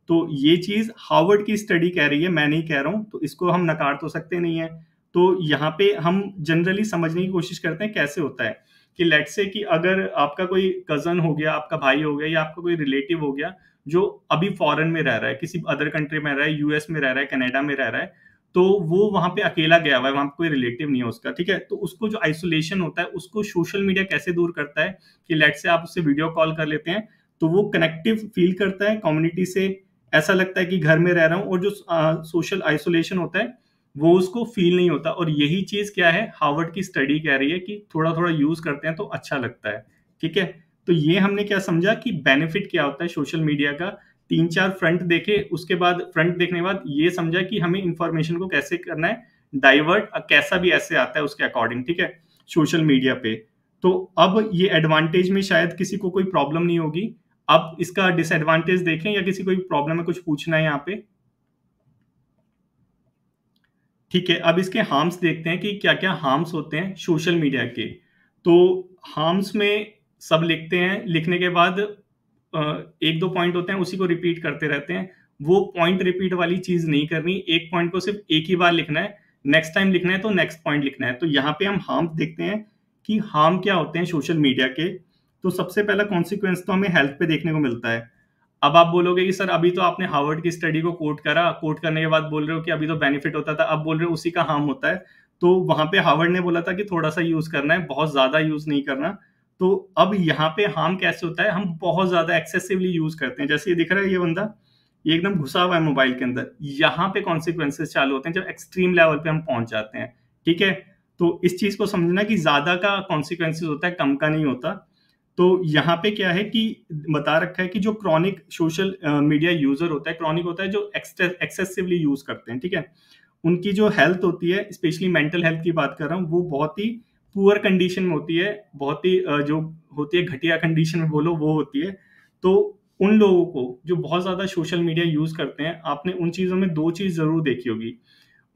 तो ये चीज हार्वर्ड की स्टडी कह रही है, मैं नहीं कह रहा हूं, तो इसको हम नकार तो सकते नहीं है। तो यहाँ पे हम जनरली समझने की कोशिश करते हैं कैसे होता है कि लेट से कि अगर आपका कोई कजन हो गया, आपका भाई हो गया, या आपका कोई रिलेटिव हो गया जो अभी फॉरेन में रह रहा है, किसी अदर कंट्री में रह रहा है, यूएस में रह रहा है, कनाडा में रह रहा है, तो वो वहां पे अकेला गया हुआ है, वहां पे कोई रिलेटिव नहीं है उसका। ठीक है, तो उसको जो आइसोलेशन होता है उसको सोशल मीडिया कैसे दूर करता है कि लेट से आप उससे वीडियो कॉल कर लेते हैं तो वो कनेक्टिव फील करता है कम्युनिटी से, ऐसा लगता है कि घर में रह रहा हूं, और जो सोशल आइसोलेशन होता है वो उसको फील नहीं होता। और यही चीज क्या है, हार्वर्ड की स्टडी कह रही है कि थोड़ा थोड़ा यूज करते हैं तो अच्छा लगता है। ठीक है, तो ये हमने क्या समझा कि बेनिफिट क्या होता है सोशल मीडिया का। तीन चार फ्रंट देखे, उसके बाद फ्रंट देखने के बाद ये समझा कि हमें इंफॉर्मेशन को कैसे करना है डाइवर्ट, कैसा भी ऐसे आता है उसके अकॉर्डिंग। ठीक है, सोशल मीडिया पे। तो अब ये एडवांटेज में शायद किसी को कोई प्रॉब्लम नहीं होगी। अब इसका डिसएडवांटेज देखें, या किसी कोई प्रॉब्लम है, कुछ पूछना है यहाँ पे। ठीक है, अब इसके हार्म्स देखते हैं कि क्या क्या हार्म्स होते हैं सोशल मीडिया के। तो हार्म्स में सब लिखते हैं, लिखने के बाद एक दो पॉइंट होते हैं उसी को रिपीट करते रहते हैं। वो पॉइंट रिपीट वाली चीज नहीं करनी, एक पॉइंट को सिर्फ एक ही बार लिखना है, नेक्स्ट टाइम लिखना है तो नेक्स्ट पॉइंट लिखना है। तो यहाँ पे हम हार्म्स देखते हैं कि हार्म क्या होते हैं सोशल मीडिया के। तो सबसे पहला कॉन्सिक्वेंस तो हमें हेल्थ पे देखने को मिलता है। अब आप बोलोगे कि सर अभी तो आपने हार्वर्ड की स्टडी को कोट करा, कोट करने के बाद बोल रहे हो कि अभी तो बेनिफिट होता था, अब बोल रहे हो उसी का हार्म होता है। तो वहां पे हार्वर्ड ने बोला था कि थोड़ा सा यूज करना है, बहुत ज्यादा यूज नहीं करना। तो अब यहाँ पे हार्म कैसे होता है, हम बहुत ज्यादा एक्सेसिवली यूज करते हैं। जैसे ये दिख रहा है, ये बंदा ये एकदम घुसा हुआ है मोबाइल के अंदर, यहाँ पे कॉन्सिक्वेंसेस चालू होते हैं जब एक्सट्रीम लेवल पे हम पहुंच जाते हैं। ठीक है, तो इस चीज को समझना कि ज्यादा का कॉन्सिक्वेंसेस होता है, कम का नहीं होता। तो यहाँ पे क्या है कि बता रखा है कि जो क्रॉनिक सोशल मीडिया यूजर होता है, क्रॉनिक होता है जो एक्सेसिवली यूज करते हैं, ठीक है, उनकी जो हेल्थ होती है, स्पेशली मेंटल हेल्थ की बात कर रहा हूँ, वो बहुत ही पुअर कंडीशन में होती है, बहुत ही जो होती है घटिया कंडीशन में बोलो वो होती है। तो उन लोगों को जो बहुत ज्यादा सोशल मीडिया यूज करते हैं, आपने उन चीजों में दो चीज जरूर देखी होगी,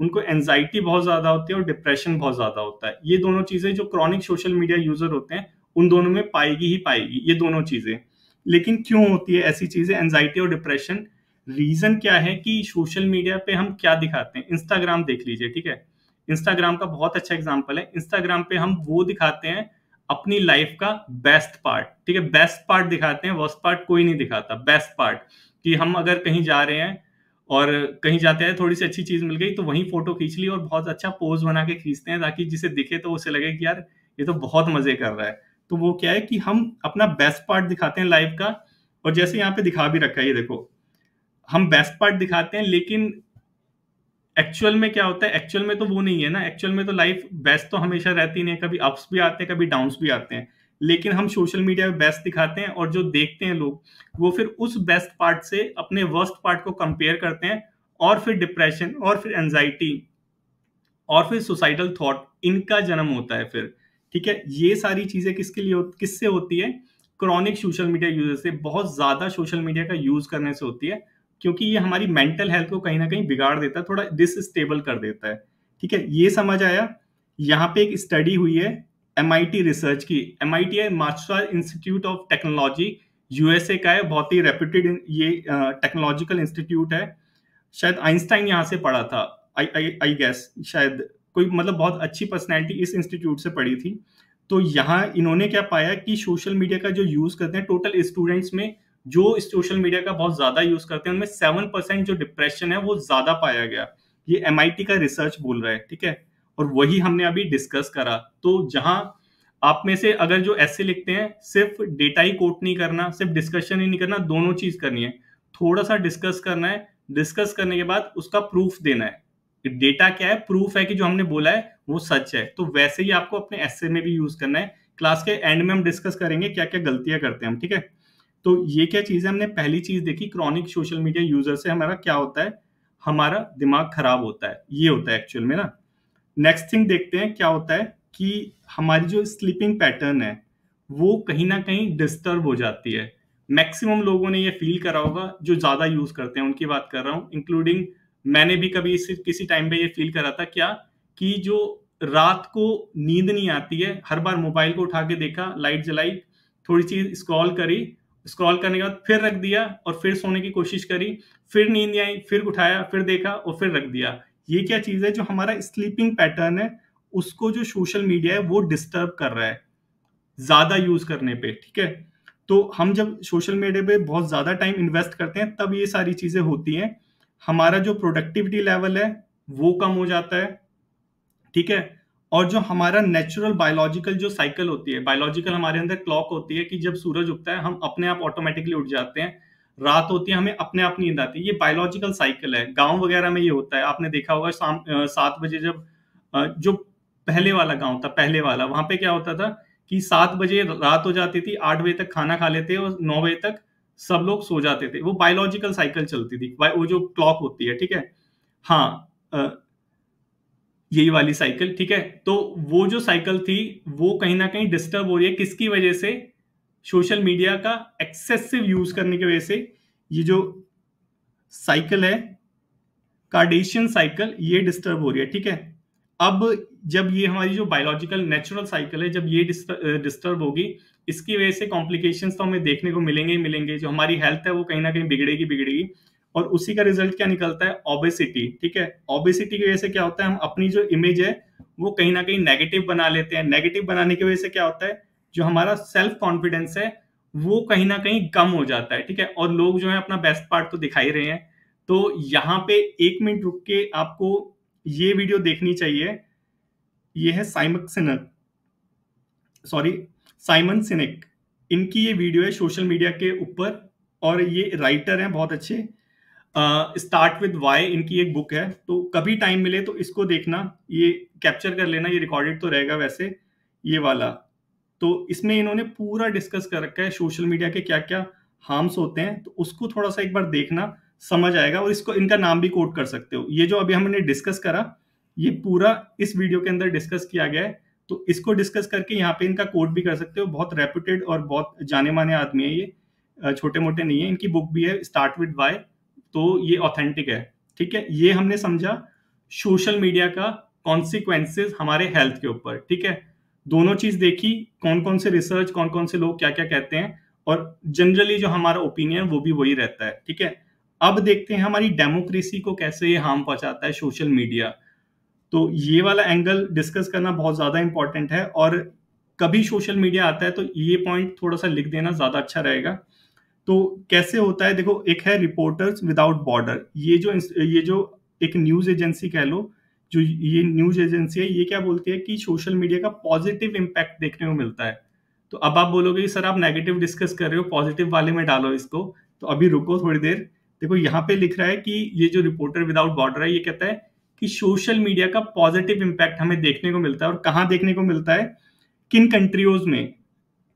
उनको एंजाइटी बहुत ज्यादा होती है और डिप्रेशन बहुत ज्यादा होता है। ये दोनों चीजें जो क्रॉनिक सोशल मीडिया यूजर होते हैं उन दोनों में पाएगी ही पाएगी, ये दोनों चीजें। लेकिन क्यों होती है ऐसी चीजें, एंजाइटी और डिप्रेशन? रीजन क्या है कि सोशल मीडिया पे हम क्या दिखाते हैं। इंस्टाग्राम देख लीजिए, ठीक है, इंस्टाग्राम का बहुत अच्छा एग्जांपल है। इंस्टाग्राम पे हम वो दिखाते हैं अपनी लाइफ का बेस्ट पार्ट, ठीक है, बेस्ट पार्ट दिखाते हैं, वर्स्ट पार्ट कोई नहीं दिखाता। बेस्ट पार्ट कि हम अगर कहीं जा रहे हैं और कहीं जाते हैं, थोड़ी सी अच्छी चीज मिल गई तो वहीं फोटो खींच ली और बहुत अच्छा पोज बना के खींचते हैं ताकि जिसे दिखे तो उसे लगे कि यार ये तो बहुत मजे कर रहा है। तो वो क्या है कि हम अपना बेस्ट पार्ट दिखाते हैं लाइफ का। और जैसे यहाँ पे दिखा भी रखा है, ये देखो, हम बेस्ट पार्ट दिखाते हैं, लेकिन एक्चुअल में क्या होता है, एक्चुअल में तो वो नहीं है ना। एक्चुअल में तो लाइफ बेस्ट तो हमेशा रहती नहीं है, कभी अप्स भी आते हैं, कभी डाउन्स भी आते हैं। लेकिन हम सोशल मीडिया पे बेस्ट दिखाते हैं और जो देखते हैं लोग वो फिर उस बेस्ट पार्ट से अपने वर्स्ट पार्ट को कंपेयर करते हैं, और फिर डिप्रेशन और फिर एंजाइटी और फिर सुसाइडल थॉट इनका जन्म होता है फिर। ठीक है, ये सारी चीजें किसके लिए किससे होती है? क्रॉनिक सोशल मीडिया यूजर से, बहुत ज्यादा सोशल मीडिया का यूज करने से होती है। क्योंकि ये हमारी मेंटल हेल्थ को कहीं ना कहीं बिगाड़ देता है, थोड़ा डिसस्टेबल कर देता है। ठीक है, ये समझ आया। यहाँ पे एक स्टडी हुई है एमआईटी रिसर्च की। एमआईटी है master institute of technology, USA का है, बहुत ही रेप्यूटेड ये टेक्नोलॉजिकल इंस्टीट्यूट है। शायद आइंस्टाइन यहाँ से पढ़ा था, आई गेस, शायद कोई मतलब बहुत अच्छी पर्सनैलिटी इस इंस्टीट्यूट से पढ़ी थी। तो यहाँ इन्होंने क्या पाया कि सोशल मीडिया का जो यूज करते हैं टोटल स्टूडेंट्स में, जो सोशल मीडिया का बहुत ज्यादा यूज करते हैं उनमें 7% जो डिप्रेशन है वो ज्यादा पाया गया। ये एमआईटी का रिसर्च बोल रहा है। ठीक है, और वही हमने अभी डिस्कस करा। तो जहां आप में से अगर जो ऐसे लिखते हैं, सिर्फ डेटा ही कोट नहीं करना, सिर्फ डिस्कशन ही नहीं करना, दोनों चीज करनी है। थोड़ा सा डिस्कस करना है, डिस्कस करने के बाद उसका प्रूफ देना है। डेटा क्या है? प्रूफ है कि जो हमने बोला है वो सच है। तो वैसे ही आपको अपने एसे में भी यूज करना है। क्लास के एंड में हम डिस्कस करेंगे क्या क्या गलतियां करते हैं हम। ठीक है, तो ये क्या चीज है, हमने पहली चीज देखी, क्रॉनिक सोशल मीडिया यूजर से हमारा क्या होता है, हमारा दिमाग खराब होता है, ये होता है एक्चुअल में ना। नेक्स्ट थिंग देखते हैं क्या होता है कि हमारी जो स्लीपिंग पैटर्न है वो कहीं ना कहीं डिस्टर्ब हो जाती है। मैक्सिमम लोगों ने ये फील करा होगा जो ज्यादा यूज करते हैं, उनकी बात कर रहा हूँ, इंक्लूडिंग मैंने भी कभी किसी टाइम पे ये फील करा था। क्या कि जो रात को नींद नहीं आती है, हर बार मोबाइल को उठा के देखा, लाइट जलाई, थोड़ी चीज स्क्रॉल करी, स्क्रॉल करने के बाद फिर रख दिया और फिर सोने की कोशिश करी, फिर नींद नहीं आई, फिर उठाया, फिर देखा और फिर रख दिया। ये क्या चीज है, जो हमारा स्लीपिंग पैटर्न है उसको जो सोशल मीडिया है वो डिस्टर्ब कर रहा है ज्यादा यूज करने पे। ठीक है, तो हम जब सोशल मीडिया पे बहुत ज्यादा टाइम इन्वेस्ट करते हैं तब ये सारी चीजें होती हैं। हमारा जो प्रोडक्टिविटी लेवल है वो कम हो जाता है। ठीक है, और जो हमारा नेचुरल बायोलॉजिकल जो साइकिल होती है, बायोलॉजिकल हमारे अंदर क्लॉक होती है कि जब सूरज उगता है हम अपने आप ऑटोमेटिकली उठ जाते हैं, रात होती है हमें अपने आप नींद आती है। ये बायोलॉजिकल साइकिल है। गांव वगैरह में ये होता है, आपने देखा होगा शाम 7 बजे जब जो पहले वाला गांव था, पहले वाला, वहां पे क्या होता था कि 7 बजे रात हो जाती थी, 8 बजे तक खाना खा लेते और 9 बजे तक सब लोग सो जाते थे। वो बायोलॉजिकल साइकिल चलती थी, वो जो क्लॉक होती है। ठीक है, हाँ, यही वाली साइकिल। ठीक है, तो वो जो साइकिल थी वो कहीं ना कहीं डिस्टर्ब हो रही है, किसकी वजह से? सोशल मीडिया का एक्सेसिव यूज करने की वजह से। ये जो साइकिल है, कार्डेशियन साइकिल, ये डिस्टर्ब हो रही है। ठीक है, अब जब ये हमारी जो बायोलॉजिकल नेचुरल साइकिल है, जब ये डिस्टर्ब होगी, इसकी वजह से कॉम्प्लिकेशंस तो हमें देखने को मिलेंगे ही मिलेंगे। जो हमारी हेल्थ है वो कहीं ना कहीं बिगड़ेगी बिगड़ेगी, और उसी का रिजल्ट क्या निकलता है? ओबेसिटी। ठीक है, ओबेसिटी की वजह से क्या होता है, हम अपनी जो इमेज है वो कहीं ना कहीं नेगेटिव बना लेते हैं। नेगेटिव बनाने की वजह से क्या होता है, जो हमारा सेल्फ कॉन्फिडेंस है वो कहीं ना कहीं कम हो जाता है। ठीक है, और लोग जो है अपना बेस्ट पार्ट तो दिखा ही रहे हैं। तो यहाँ पे 1 मिनट रुक के आपको ये वीडियो देखनी चाहिए। ये है साइमन सिनेक, इनकी ये वीडियो है सोशल मीडिया के ऊपर, और ये राइटर हैं बहुत अच्छे। स्टार्ट विद वाई इनकी एक बुक है, तो कभी टाइम मिले तो इसको देखना, ये कैप्चर कर लेना, ये रिकॉर्डेड तो रहेगा वैसे ये वाला। तो इसमें इन्होंने पूरा डिस्कस कर रखा है सोशल मीडिया के क्या क्या हार्म्स होते हैं, तो उसको थोड़ा सा एक बार देखना, समझ आएगा। और इसको, इनका नाम भी कोट कर सकते हो। ये जो अभी हमने डिस्कस करा ये पूरा इस वीडियो के अंदर डिस्कस किया गया है, तो इसको डिस्कस करके यहाँ पे इनका कोट भी कर सकते हो। बहुत रेप्यूटेड और बहुत जाने माने आदमी है ये, छोटे मोटे नहीं है। इनकी बुक भी है स्टार्ट विद वाई, तो ये ऑथेंटिक है। ठीक है, ये हमने समझा सोशल मीडिया का कॉन्सिक्वेंसेस हमारे हेल्थ के ऊपर। ठीक है, दोनों चीज देखी, कौन कौन से रिसर्च, कौन कौन से लोग क्या क्या कहते हैं, और जनरली जो हमारा ओपिनियन वो भी वही रहता है। ठीक है, अब देखते हैं हमारी डेमोक्रेसी को कैसे ये हार्म पहुंचाता है सोशल मीडिया। तो ये वाला एंगल डिस्कस करना बहुत ज्यादा इंपॉर्टेंट है, और कभी सोशल मीडिया आता है तो ये पॉइंट थोड़ा सा लिख देना ज्यादा अच्छा रहेगा। तो कैसे होता है, देखो, एक है रिपोर्टर्स विदाउट बॉर्डर। ये जो एक न्यूज एजेंसी कह लो, जो ये न्यूज एजेंसी है, ये क्या बोलती है कि सोशल मीडिया का पॉजिटिव इम्पैक्ट देखने को मिलता है। तो अब आप बोलोगे सर आप नेगेटिव डिस्कस कर रहे हो, पॉजिटिव वाले में डालो इसको। तो अभी रुको थोड़ी देर, देखो यहाँ पे लिख रहा है कि ये जो रिपोर्टर विदाउट बॉर्डर है, ये कहता है कि सोशल मीडिया का पॉजिटिव इम्पैक्ट हमें देखने को मिलता है। और कहाँ देखने को मिलता है, किन कंट्रीज में?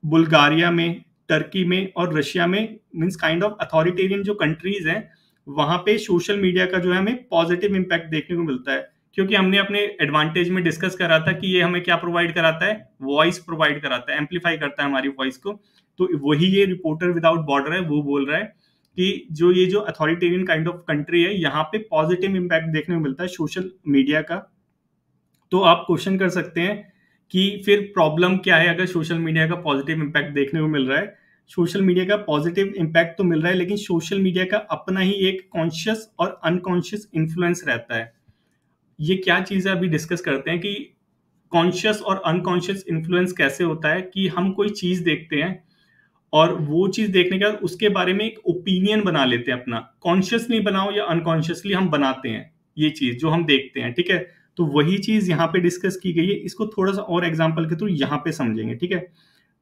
बुल्गारिया में, टर्की में और रशिया में, मीन्स काइंड ऑफ अथॉरिटेरियन जो कंट्रीज हैं, वहां पे सोशल मीडिया का जो है हमें पॉजिटिव इम्पैक्ट देखने को मिलता है। क्योंकि हमने अपने एडवांटेज में डिस्कस करा था कि ये हमें क्या प्रोवाइड कराता है, वॉइस प्रोवाइड कराता है, एम्पलीफाई करता है हमारी वॉइस को। तो वही ये रिपोर्टर विदाउट बॉर्डर है वो बोल रहा है कि जो ये जो अथॉरिटेरियन काइंड ऑफ कंट्री है, यहाँ पे पॉजिटिव इम्पैक्ट देखने को मिलता है सोशल मीडिया का। तो आप क्वेश्चन कर सकते हैं कि फिर प्रॉब्लम क्या है अगर सोशल मीडिया का पॉजिटिव इम्पैक्ट देखने को मिल रहा है। सोशल मीडिया का पॉजिटिव इम्पैक्ट तो मिल रहा है, लेकिन सोशल मीडिया का अपना ही एक कॉन्शियस और अनकॉन्शियस इन्फ्लुएंस रहता है। ये क्या चीज़ है, अभी डिस्कस करते हैं कि कॉन्शियस और अनकॉन्शियस इन्फ्लुएंस कैसे होता है। कि हम कोई चीज़ देखते हैं और वो चीज़ देखने के बाद उसके बारे में एक ओपिनियन बना लेते हैं अपना, कॉन्शियसली बनाओ या अनकॉन्शियसली हम बनाते हैं ये चीज़ जो हम देखते हैं, ठीक है। तो वही चीज़ यहाँ पे डिस्कस की गई है, इसको थोड़ा सा और एग्जांपल के थ्रू यहाँ पे समझेंगे, ठीक है।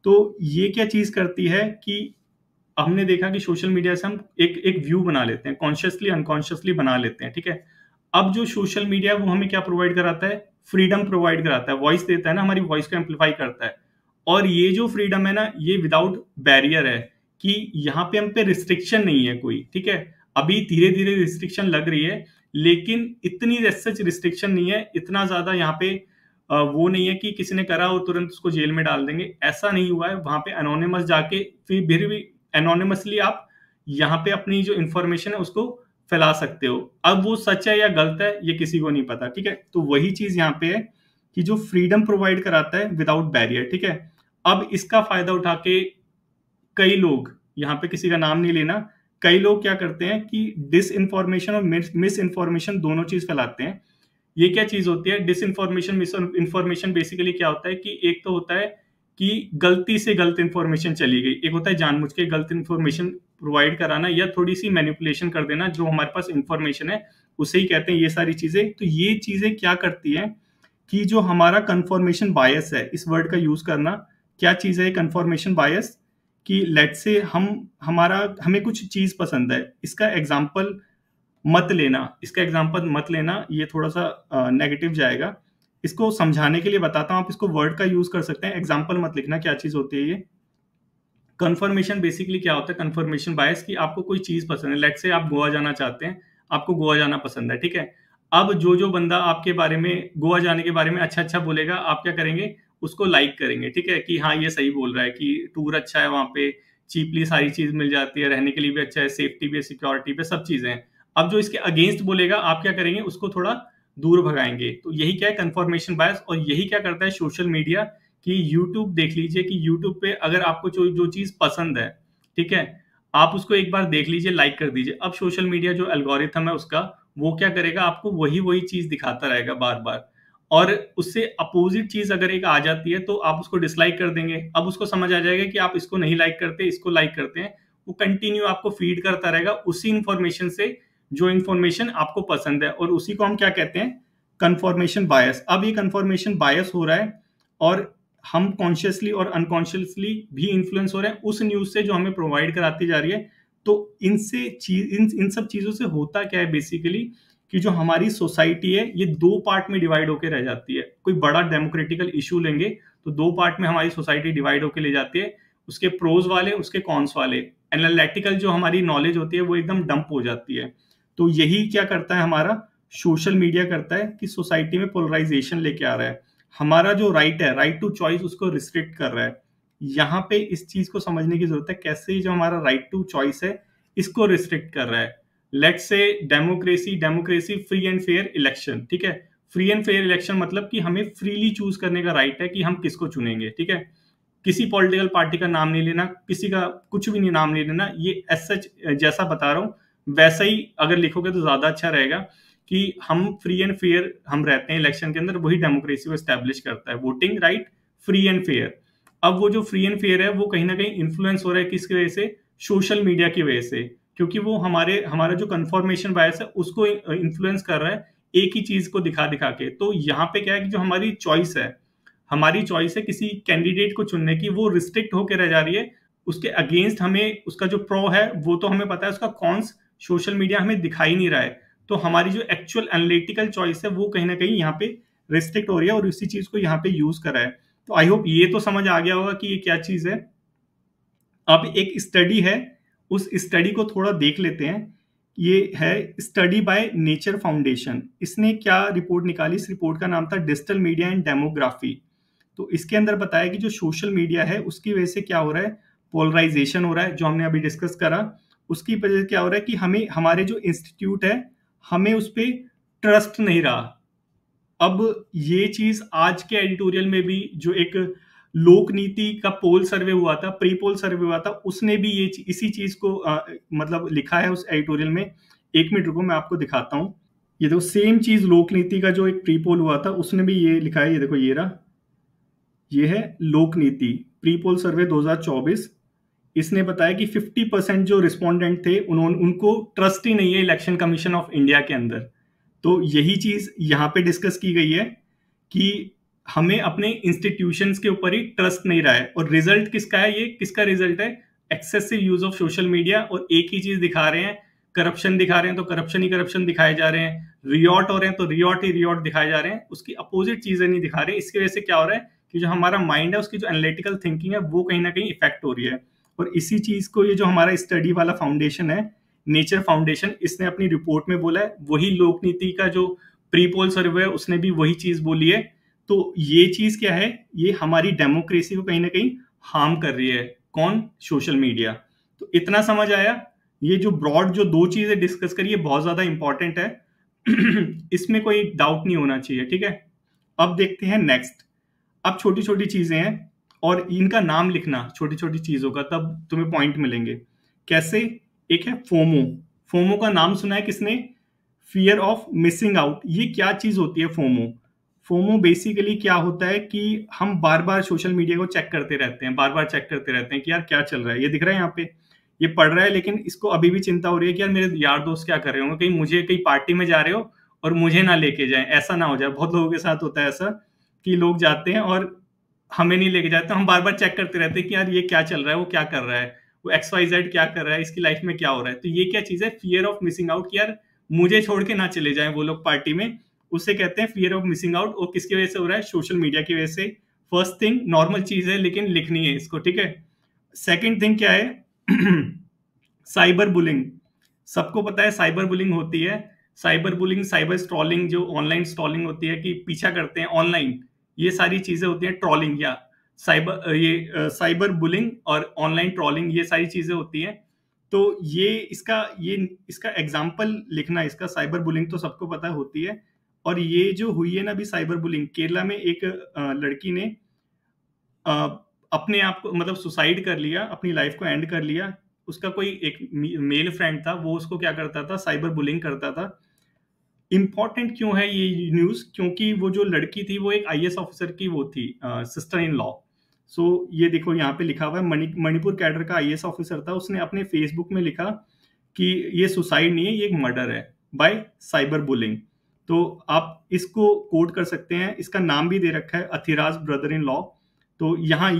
तो ये क्या चीज़ करती है कि हमने देखा कि सोशल मीडिया से हम एक एक व्यू बना लेते हैं, कॉन्शियसली अनकॉन्शियसली बना लेते हैं, ठीक है। अब जो सोशल मीडिया है वो हमें क्या प्रोवाइड कराता है, फ्रीडम प्रोवाइड कराता है, वॉइस देता है ना, हमारी वॉइस को एम्पलीफाई करता है। और ये जो फ्रीडम है ना, ये विदाउट बैरियर है, कि यहाँ पे हम पे रिस्ट्रिक्शन नहीं है कोई, ठीक है। अभी धीरे धीरे रिस्ट्रिक्शन लग रही है, लेकिन इतनी सच रिस्ट्रिक्शन नहीं है, इतना ज्यादा यहाँ पे वो नहीं है कि किसी ने करा और तुरंत उसको जेल में डाल देंगे, ऐसा नहीं हुआ है। वहां पे एनोनिमस जाके फिर भी एनोनिमसली आप यहाँ पे अपनी जो इंफॉर्मेशन है उसको फैला सकते हो। अब वो सच है या गलत है ये किसी को नहीं पता, ठीक है। तो वही चीज यहाँ पे है कि जो फ्रीडम प्रोवाइड कराता है विदाउट बैरियर, ठीक है। अब इसका फायदा उठा के कई लोग, यहाँ पे किसी का नाम नहीं लेना, कई लोग क्या करते हैं कि डिस इन्फॉर्मेशन और मिस इन्फॉर्मेशन दोनों चीज फैलाते हैं। ये क्या चीज होती है disinformation misinformation? Basically क्या होता है कि एक तो होता है कि गलती से गलत इन्फॉर्मेशन चली गई, एक होता है जानबूझ के गलत इन्फॉर्मेशन प्रोवाइड कराना या थोड़ी सी मैनिपुलेशन कर देना, जो हमारे पास इन्फॉर्मेशन है उसे ही कहते हैं ये सारी चीजें। तो ये चीजें क्या करती हैं कि जो हमारा कंफर्मेशन बायस है, इस वर्ड का यूज करना, क्या चीज है कंफर्मेशन बायस? कि लेट से हमें कुछ चीज पसंद है, इसका एग्जाम्पल मत लेना, ये थोड़ा सा नेगेटिव जाएगा। इसको समझाने के लिए बताता हूं, आप इसको वर्ड का यूज कर सकते हैं, एग्जाम्पल मत लिखना। क्या चीज होती है ये कंफर्मेशन? बेसिकली क्या होता है कंफर्मेशन बायस? कि आपको कोई चीज पसंद है, लेट से आप गोवा जाना चाहते हैं, आपको गोवा जाना पसंद है, ठीक है। अब जो जो बंदा आपके बारे में गोवा जाने के बारे में अच्छा अच्छा बोलेगा, आप क्या करेंगे, उसको लाइक करेंगे, ठीक है, कि हाँ ये सही बोल रहा है, कि टूर अच्छा है, वहां पे चीपली सारी चीज मिल जाती है, रहने के लिए भी अच्छा है, सेफ्टी भी है, सिक्योरिटी पे सब चीजें हैं। अब जो इसके अगेंस्ट बोलेगा, आप क्या करेंगे, उसको थोड़ा दूर भगाएंगे। तो यही क्या है कंफर्मेशन बायस। और यही क्या करता है सोशल मीडिया, कि YouTube देख लीजिए, कि YouTube पे अगर आपको जो जो चीज पसंद है, ठीक है, आप उसको एक बार देख लीजिए, लाइक कर दीजिए। अब सोशल मीडिया जो एल्गोरिथम है उसका, वो क्या करेगा, आपको वही वही चीज दिखाता रहेगा बार बार। और उससे अपोजिट चीज अगर एक आ जाती है तो आप उसको डिसलाइक कर देंगे। अब उसको समझ आ जाएगा कि आप इसको नहीं लाइक करते, इसको लाइक करते हैं। वो कंटिन्यू आपको फीड करता रहेगा उसी इंफॉर्मेशन से जो इंफॉर्मेशन आपको पसंद है, और उसी को हम क्या कहते हैं, कंफर्मेशन बायस। अब ये कंफर्मेशन बायस हो रहा है, और हम कॉन्शियसली और अनकॉन्शियसली भी इन्फ्लुएंस हो रहे हैं उस न्यूज से जो हमें प्रोवाइड कराती जा रही है। तो इन सब चीजों से होता क्या है बेसिकली, कि जो हमारी सोसाइटी है ये दो पार्ट में डिवाइड होकर रह जाती है। कोई बड़ा डेमोक्रेटिकल इशू लेंगे तो दो पार्ट में हमारी सोसाइटी डिवाइड होकर ले जाती है, उसके प्रोज वाले, उसके कॉन्स वाले। एनालिटिकल जो हमारी नॉलेज होती है वो एकदम डंप हो जाती है। तो यही क्या करता है हमारा सोशल मीडिया, करता है कि सोसाइटी में पोलराइजेशन लेके आ रहा है। हमारा जो राइट है, राइट टू चॉइस, उसको रिस्ट्रिक्ट कर रहा है। यहाँ पे इस चीज को समझने की जरूरत है, कैसे जो हमारा राइट टू चॉइस है इसको रिस्ट्रिक्ट कर रहा है। Let's say democracy free and fair election, ठीक है। फ्री एंड फेयर इलेक्शन मतलब कि हमें फ्रीली चूज करने का राइट है कि हम किसको चुनेंगे, ठीक है। किसी पॉलिटिकल पार्टी का नाम नहीं लेना, किसी का कुछ भी नहीं नाम नहीं लेना, ये एज सच जैसा बता रहा हूं वैसा ही अगर लिखोगे तो ज्यादा अच्छा रहेगा, कि हम फ्री एंड फेयर हम रहते हैं इलेक्शन के अंदर, वही डेमोक्रेसी को एस्टेब्लिश करता है। Voting right, free and fair. अब वो जो फ्री एंड फेयर है वो कहीं ना कहीं इन्फ्लुएंस हो रहा है किसकी वजह से, सोशल मीडिया की वजह से, क्योंकि वो हमारा जो कंफर्मेशन बायस है उसको इन्फ्लुएंस कर रहा है एक ही चीज को दिखा दिखा के। तो यहाँ पे क्या है कि जो हमारी चॉइस है किसी कैंडिडेट को चुनने की, वो रिस्ट्रिक्ट होकर रह जा रही है। उसके अगेंस्ट हमें उसका जो प्रो है वो तो हमें पता है, उसका कॉन्स सोशल मीडिया हमें दिखाई नहीं रहा है। तो हमारी जो एक्चुअल एनालिटिकल चॉइस है वो कहीं ना कहीं यहाँ पे रिस्ट्रिक्ट हो रही है, और इसी चीज को यहाँ पे यूज करा है। तो आई होप ये तो समझ आ गया होगा कि ये क्या चीज है। अब एक स्टडी है, उस स्टडी को थोड़ा देख लेते हैं। ये है स्टडी बाय नेचर फाउंडेशन। इसने क्या रिपोर्ट निकाली, इस रिपोर्ट का नाम था डिजिटल मीडिया एंड डेमोग्राफी। तो इसके अंदर बताया कि जो सोशल मीडिया है उसकी वजह से क्या हो रहा है, पोलराइजेशन हो रहा है, जो हमने अभी डिस्कस करा। उसकी वजह से क्या हो रहा है कि हमें हमारे जो इंस्टीट्यूट है हमें उस पर ट्रस्ट नहीं रहा। अब ये चीज आज के एडिटोरियल में भी जो एक लोक नीति का पोल सर्वे हुआ था, प्री पोल सर्वे हुआ था, उसने भी इसी चीज को मतलब लिखा है उस एडिटोरियल में। 1 मिनट रुको, मैं आपको दिखाता हूँ। ये देखो, सेम चीज लोक नीति का जो एक प्री पोल हुआ था उसने भी ये लिखा है। ये देखो, ये रहा, ये है लोक नीति प्री पोल सर्वे 2024। इसने बताया कि 50% जो रिस्पोंडेंट थे उनको ट्रस्ट ही नहीं है इलेक्शन कमीशन ऑफ इंडिया के अंदर। तो यही चीज यहाँ पे डिस्कस की गई है कि हमें अपने इंस्टीट्यूशंस के ऊपर ही ट्रस्ट नहीं रहा है। और रिजल्ट किसका है? ये किसका रिजल्ट है? Excessive use of social media. और एक ही चीज दिखा रहे हैं, करप्शन दिखा रहे हैं तो करप्शन ही करप्शन दिखाए जा रहे हैं, रियॉट हो रहे हैं तो रियॉट ही रियॉट दिखाए जा रहे हैं, उसकी अपोजिट चीजें नहीं दिखा रहे। इसकी वजह से क्या हो रहा है कि जो हमारा माइंड है उसकी जो एनालिटिकल थिंकिंग है वो कहीं ना कहीं इफेक्ट हो रही है। और इसी चीज को ये जो हमारा स्टडी वाला फाउंडेशन है, नेचर फाउंडेशन, इसने अपनी रिपोर्ट में बोला है। वही लोक नीति का जो प्री पोल सर्वे है उसने भी वही चीज बोली है। तो ये चीज क्या है? ये हमारी डेमोक्रेसी को कहीं ना कहीं हार्म कर रही है। कौन? Social media. तो इतना समझ आया? ये जो ब्रॉड जो 2 चीजें डिस्कस करी, ये बहुत ज्यादा इंपॉर्टेंट है। इसमें कोई डाउट नहीं होना चाहिए, ठीक है। अब देखते हैं नेक्स्ट। अब छोटी छोटी चीजें हैं और इनका नाम लिखना छोटी छोटी चीजों का, तब तुम्हें पॉइंट मिलेंगे। कैसे? एक है फोमो। फोमो का नाम सुना है किसने? Fear of missing out. ये क्या चीज होती है फोमो? फोमो बेसिकली क्या होता है कि हम बार बार सोशल मीडिया को चेक करते रहते हैं, बार बार चेक करते रहते हैं कि यार क्या चल रहा है। ये दिख रहा है यहाँ पे, ये पढ़ रहा है, लेकिन इसको अभी भी चिंता हो रही है कि यार मेरे यार दोस्त क्या कर रहे होंगे, कहीं मुझे कहीं पार्टी में जा रहे हो और मुझे ना लेके जाएं, ऐसा ना हो जाए। बहुत लोगों के साथ होता है ऐसा कि लोग जाते हैं और हमें नहीं लेके जाते। हम बार बार चेक करते रहते हैं कि यार ये क्या चल रहा है, वो क्या कर रहा है, वो XYZ क्या कर रहा है, इसकी लाइफ में क्या हो रहा है। तो ये क्या चीज है? Fear of missing out. यार मुझे छोड़ के ना चले जाएं वो लोग पार्टी में, उसे कहते हैं फियर ऑफ मिसिंग आउट। और किसकी वजह से हो रहा है? सोशल मीडिया की वजह से। फर्स्ट थिंग, नॉर्मल चीज है लेकिन लिखनी है इसको, ठीक है। सेकेंड थिंग क्या है? Cyber bullying. सबको पता है साइबर बुलिंग होती है। साइबर बुलिंग, साइबर स्ट्रॉलिंग, जो ऑनलाइन स्ट्रॉलिंग होती है कि पीछा करते हैं ऑनलाइन, ये सारी चीजें होती हैं। ट्रॉलिंग या साइबर बुलिंग और ऑनलाइन ट्रॉलिंग, ये सारी चीजें होती हैं। तो ये इसका एग्जाम्पल लिखना, इसका साइबर बुलिंग तो सबको पता होती है। और ये जो हुई है ना अभी साइबर बुलिंग, केरला में एक लड़की ने अपने आप को मतलब सुसाइड कर लिया, अपनी लाइफ को एंड कर लिया। उसका कोई एक मेल फ्रेंड था, वो उसको क्या करता था? साइबर बुलिंग करता था। इंपॉर्टेंट क्यों है ये न्यूज? क्योंकि वो जो लड़की थी वो एक IAS ऑफिसर की वो थी, सिस्टर इन लॉ। सो ये देखो यहाँ पे लिखा हुआ है, मणिपुर कैडर का IAS ऑफिसर था। उसने अपने फेसबुक में लिखा कि ये सुसाइड नहीं है, ये एक मर्डर है बाय साइबर बुलिंग। तो आप इसको कोट कर सकते हैं। इसका नाम भी दे रखा है, अथिराज ब्रदर इन लॉ। तो यहाँ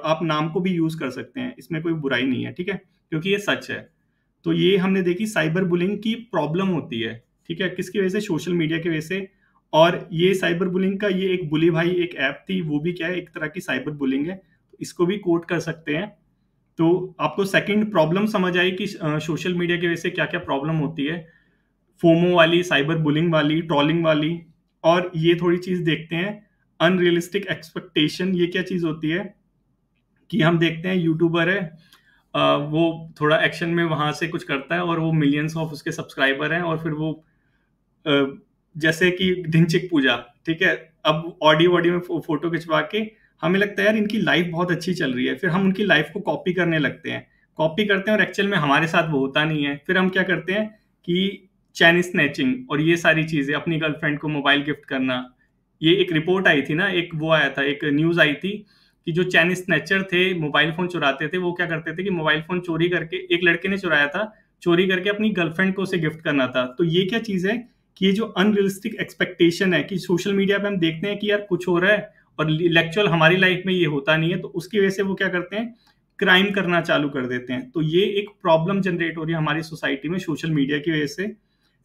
आप नाम को भी यूज कर सकते हैं, इसमें कोई बुराई नहीं है, ठीक है, क्योंकि ये सच है। तो ये हमने देखी साइबर बुलिंग की प्रॉब्लम होती है, ठीक है, किसकी वजह से? सोशल मीडिया की वजह से। और ये साइबर बुलिंग का ये एक बुली भाई एक ऐप थी, वो भी क्या है? एक तरह की साइबर बुलिंग है, तो इसको भी कोट कर सकते हैं। तो आपको सेकंड प्रॉब्लम समझ आई कि सोशल मीडिया की वजह से क्या क्या प्रॉब्लम होती है, फोमो वाली, साइबर बुलिंग वाली, ट्रॉलिंग वाली। और ये थोड़ी चीज देखते हैं, अनरियलिस्टिक एक्सपेक्टेशन। ये क्या चीज होती है कि हम देखते हैं यूट्यूबर है, वो थोड़ा एक्शन में वहां से कुछ करता है और वो मिलियंस ऑफ उसके सब्सक्राइबर हैं, और फिर वो जैसे कि ढिंचिक पूजा, ठीक है, अब ऑडियो ऑडियो में फोटो खिंचवा के हमें लगता है यार इनकी लाइफ बहुत अच्छी चल रही है, फिर हम उनकी लाइफ को कॉपी करने लगते हैं, कॉपी करते हैं, और एक्चुअल में हमारे साथ वो होता नहीं है। फिर हम क्या करते हैं कि चैन स्नैचिंग और ये सारी चीजें, अपनी गर्लफ्रेंड को मोबाइल गिफ्ट करना। ये एक रिपोर्ट आई थी ना, एक वो आया था, एक न्यूज आई थी कि जो चैन स्नैचर थे, मोबाइल फोन चुराते थे, वो क्या करते थे कि मोबाइल फोन चोरी करके, एक लड़के ने चुराया था, चोरी करके अपनी गर्लफ्रेंड को उसे गिफ्ट करना था। तो ये क्या चीज है कि ये जो अनरियलिस्टिक एक्सपेक्टेशन है कि सोशल मीडिया पे हम देखते हैं कि यार कुछ हो रहा है और एक्चुअल हमारी लाइफ में ये होता नहीं है, तो उसकी वजह से वो क्या करते हैं? क्राइम करना चालू कर देते हैं। तो ये एक प्रॉब्लम जनरेट हो रही है हमारी सोसाइटी में सोशल मीडिया की वजह से।